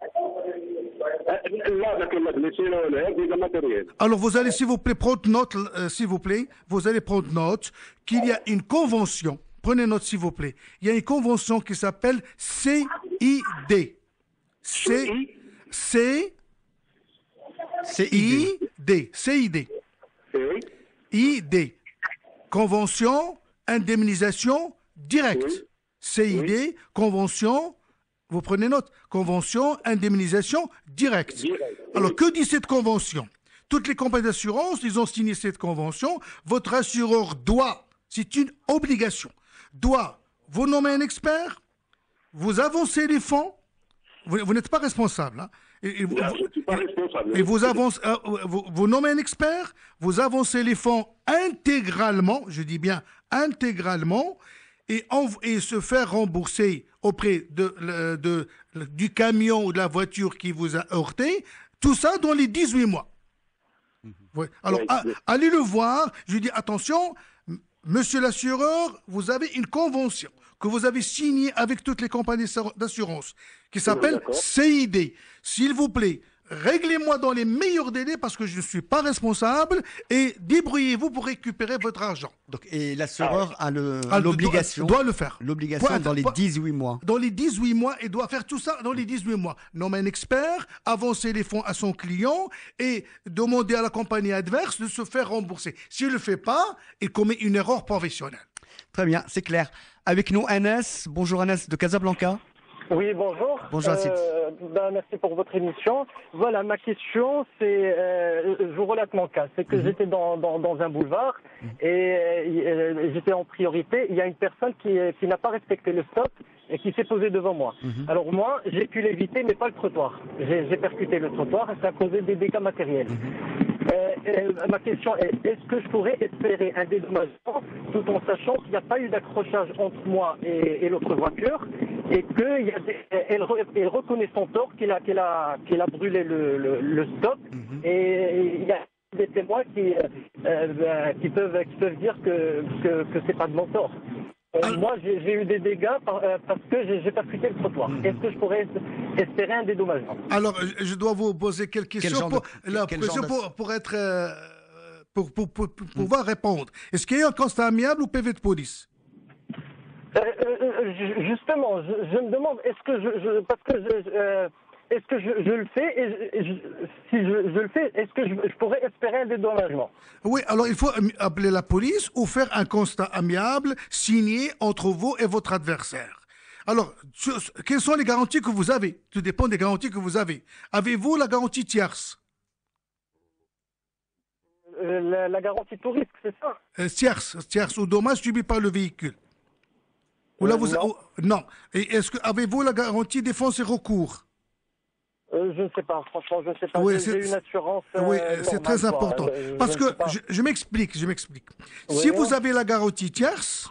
لا ما كاين لا بليسي ولا هذا ماتيريال. Alors vous allez s'il vous plaît prendre note, s'il vous plaît, vous allez prendre note qu'il y a une convention. Prenez note s'il vous plaît. Il y a une convention qui s'appelle CID. CID. Convention indemnisation directe. CID, convention, vous prenez note, convention indemnisation directe. Alors que dit cette convention? Toutes les compagnies d'assurance, ils ont signé cette convention. Votre assureur doit, c'est une obligation, doit vous nommer un expert, vous avancez les fonds, vous n'êtes pas responsable, hein. Et vous nommez un expert, vous avancez les fonds intégralement, je dis bien intégralement, et se faire rembourser auprès du camion ou de la voiture qui vous a heurté, tout ça dans les 18 mois. Ouais. Alors, allez le voir, je lui dis attention, monsieur l'assureur, vous avez une convention que vous avez signée avec toutes les compagnies d'assurance qui s'appelle CID. S'il vous plaît, réglez-moi dans les meilleurs délais parce que je ne suis pas responsable et débrouillez-vous pour récupérer votre argent. Donc, et l'assureur a l'obligation. Doit le faire. L'obligation dans les 18 mois. Dans les 18 mois, il doit faire tout ça dans les 18 mois. Nommer un expert, avancer les fonds à son client et demander à la compagnie adverse de se faire rembourser. S'il ne le fait pas, il commet une erreur professionnelle. Très bien, c'est clair. Avec nous, Anas. Bonjour Anas de Casablanca. Oui, bonjour. Bonjour merci pour votre émission. Voilà, ma question, c'est, je vous relate mon cas. C'est que j'étais dans un boulevard et j'étais en priorité. Il y a une personne qui n'a pas respecté le stop et qui s'est posée devant moi. Alors moi, j'ai pu l'éviter, mais pas le trottoir. J'ai percuté le trottoir et ça a causé des dégâts matériels. Ma question est, est-ce que je pourrais espérer un dédommagement tout en sachant qu'il n'y a pas eu d'accrochage entre moi et l'autre voiture et qu'elle reconnaît son tort, qu'il a brûlé le stop et il y a des témoins qui peuvent dire que c'est pas de mon tort. Moi, j'ai eu des dégâts parce que j'ai percuté le trottoir. Est-ce que je pourrais espérer un dédommagement? Alors, je dois vous poser quelques questions pour pouvoir répondre. Est-ce qu'il y a un constat amiable ou PV de police? Justement, je me demande, est-ce que je le fais si je le fais, est-ce que je pourrais espérer un dédommagement? Oui, alors il faut appeler la police ou faire un constat amiable signé entre vous et votre adversaire. Alors, quelles sont les garanties que vous avez? Tout dépend des garanties que vous avez. Avez-vous la garantie tierce? la garantie tout risque, c'est ça? Tierce ou dommage subi par le véhicule. Ou là, non. Et est-ce que avez-vous la garantie défense et recours? Je ne sais pas, franchement, je ne sais pas. Oui, j'ai une assurance. Oui, c'est très important. Parce que, je m'explique. Oui, Si vous avez la garantie tierce,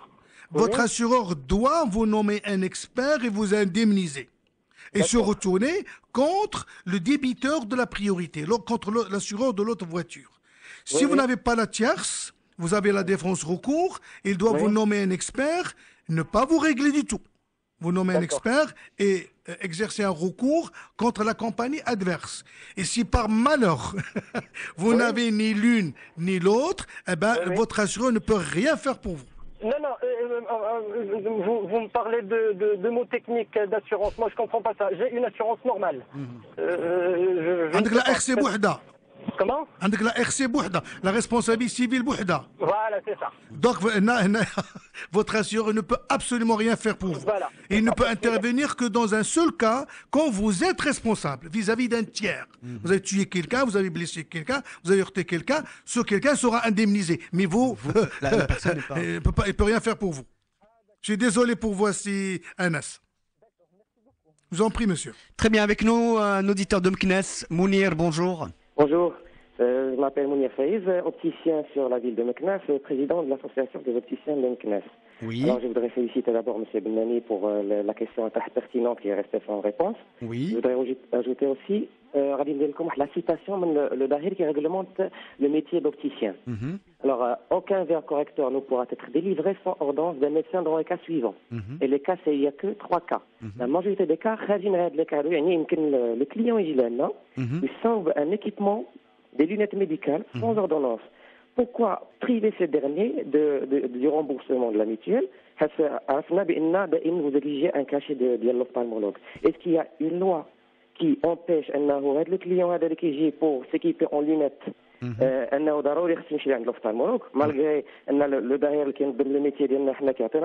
votre assureur doit vous nommer un expert et vous indemniser. Et se retourner contre le débiteur de la priorité, contre l'assureur de l'autre voiture. Si vous n'avez pas la tierce, vous avez la défense recours, il doit vous nommer un expert, ne pas vous régler du tout. Vous nommez un expert et exercer un recours contre la compagnie adverse. Et si par malheur, vous n'avez ni l'une ni l'autre, eh ben, votre assureur ne peut rien faire pour vous. Non, vous me parlez de mots techniques d'assurance. Moi, je comprends pas ça. J'ai une assurance normale. عندك لا RC بوحدة. Comment? عندك لا RC بوحدة, la responsabilité civile بوحدة. Voilà, c'est ça. Donc, votre assureur ne peut absolument rien faire pour vous. Voilà. Il ne peut intervenir que dans un seul cas, quand vous êtes responsable vis-à-vis d'un tiers. Vous avez tué quelqu'un, vous avez blessé quelqu'un, vous avez heurté quelqu'un, ce quelqu'un sera indemnisé. Mais vous, la personne n'est pas... il peut rien faire pour vous. Je suis désolé pour vous, si Anas. Je vous en prie, monsieur. Très bien, avec nous, un auditeur de Meknès, Mounir, bonjour. Bonjour, je m'appelle Mounir Faïz, opticien sur la ville de Meknès et président de l'association des opticiens de Meknès. Oui. Alors je voudrais féliciter d'abord M. Benani pour la question pertinente qui est restée sans réponse. Oui. Je voudrais ajouter aussi la citation le Dahir qui réglemente le métier d'opticien. Alors aucun verre correcteur ne pourra être délivré sans ordonnance d'un médecin dans les cas suivants. Et les cas, il n'y a que 3 cas. La majorité des cas, le client il sauve un équipement, des lunettes médicales sans ordonnance. Pourquoi priver ces derniers du remboursement de la mutuelle? Vous exigez un cachet de l'ophtalmologue. Est-ce qu'il y a une loi qui empêche le client pour s'équiper en lunettes malgré le métier de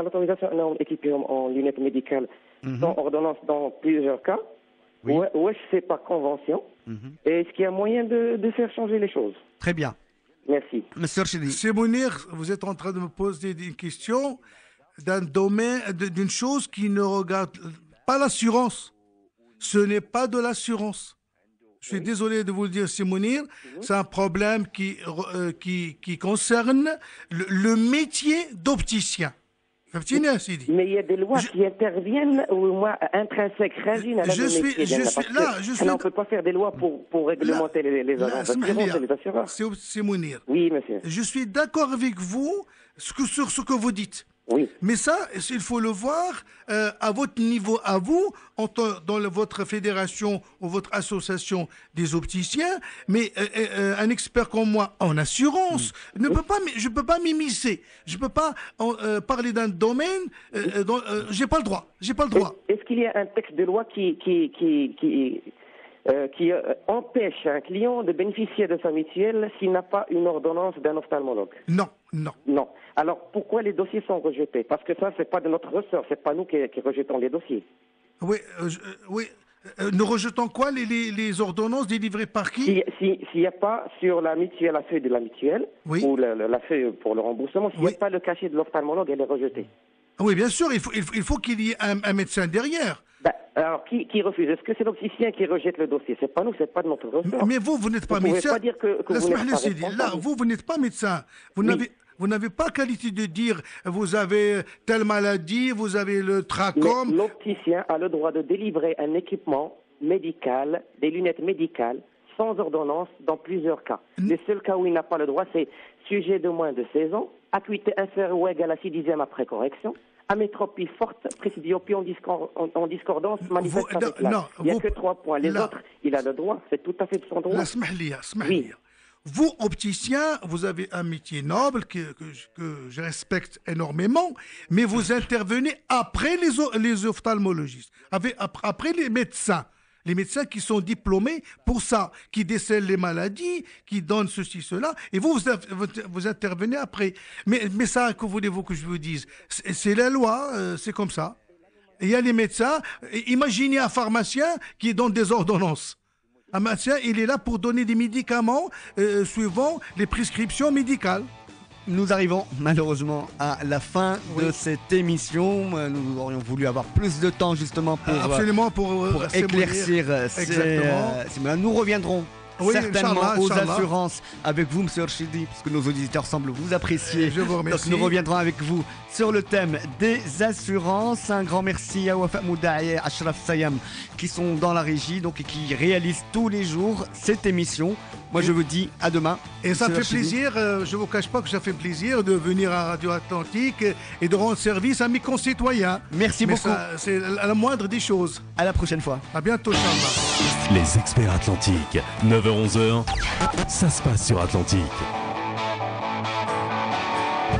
l'autorisation d'équiper en lunettes médicales sans ordonnance dans plusieurs cas? Ou est-ce que c'est par convention? Et est-ce qu'il y a moyen de faire changer les choses? Très bien. Merci. Monsieur Rchidi. C'est Mounir, vous êtes en train de me poser une question d'un domaine, d'une chose qui ne regarde pas l'assurance. Ce n'est pas de l'assurance. Je suis désolé de vous le dire, c'est Mounir. C'est un problème qui concerne le métier d'opticien. Mais il y a des lois qui interviennent au moins intrinsèques. On ne peut pas faire des lois pour réglementer les agences d'assurance et les assureurs. C'est Mounir. Oui, monsieur. Je suis d'accord avec vous sur ce que vous dites. Oui. Mais ça, il faut le voir à votre niveau, à vous, dans votre fédération ou votre association des opticiens. Mais un expert comme moi en assurance je ne peux pas m'immiscer. Je ne peux pas parler d'un domaine dont j'ai pas le droit. Est-ce qu'il y a un texte de loi qui empêche un client de bénéficier de sa mutuelle s'il n'a pas une ordonnance d'un ophtalmologue? Non. Alors, pourquoi les dossiers sont rejetés? Parce que ça, c'est pas de notre ressort, c'est pas nous qui rejetons les dossiers. Oui. Nous rejetons quoi? Les ordonnances délivrées par qui? S'il n'y a pas sur la mutuelle, la feuille de la mutuelle, ou la feuille pour le remboursement, s'il n'y a pas le cachet de l'ophtalmologue, elle est rejetée. Oui, bien sûr, il faut qu'il y ait un médecin derrière. Alors, qui refuse? Est-ce que c'est l'opticien qui rejette le dossier? C'est pas nous, c'est pas de notre ressort. Mais vous n'êtes pas médecin. Vous ne pouvez pas dire que vous n'êtes pas responsable. Là, vous n'êtes pas médecin. Vous n'avez pas qualité de dire vous avez telle maladie, vous avez le trachome. L'opticien a le droit de délivrer un équipement médical, des lunettes médicales, sans ordonnance dans plusieurs cas. Les seuls cas où il n'a pas le droit, c'est sujet de moins de 16 ans, acuité inférieure ou égale à 6/10 après correction, amétropie forte, présidiopie en discordance manifeste avec l'âge. Il n'y a que 3 points. Les autres, il a le droit, c'est tout à fait de son droit. Oui. Vous, opticien, vous avez un métier noble que je respecte énormément, mais vous intervenez après les ophtalmologistes, après les médecins qui sont diplômés pour ça, qui décèlent les maladies, qui donnent ceci, cela, et vous intervenez après. Mais ça, que voulez-vous que je vous dise? C'est la loi, c'est comme ça. Il y a les médecins, imaginez un pharmacien qui donne des ordonnances. Un médecin, il est là pour donner des médicaments suivant les prescriptions médicales. Nous arrivons malheureusement à la fin de cette émission. Nous aurions voulu avoir plus de temps justement pour éclaircir ces... Nous reviendrons certainement aux assurances avec vous, M. Rchidi, parce que nos auditeurs semblent vous apprécier. Je vous remercie. Donc nous reviendrons avec vous sur le thème des assurances. Un grand merci à Wafa Moudaï et Ashraf Sayam qui sont dans la régie et qui réalisent tous les jours cette émission. Moi, je vous dis à demain. Et ça me fait plaisir, je ne vous cache pas que ça fait plaisir de venir à Radio Atlantique et de rendre service à mes concitoyens. Merci beaucoup. C'est la moindre des choses. À la prochaine fois. À bientôt, Inch'Allah. Les experts Atlantiques, 9h-11h, ça se passe sur Atlantique.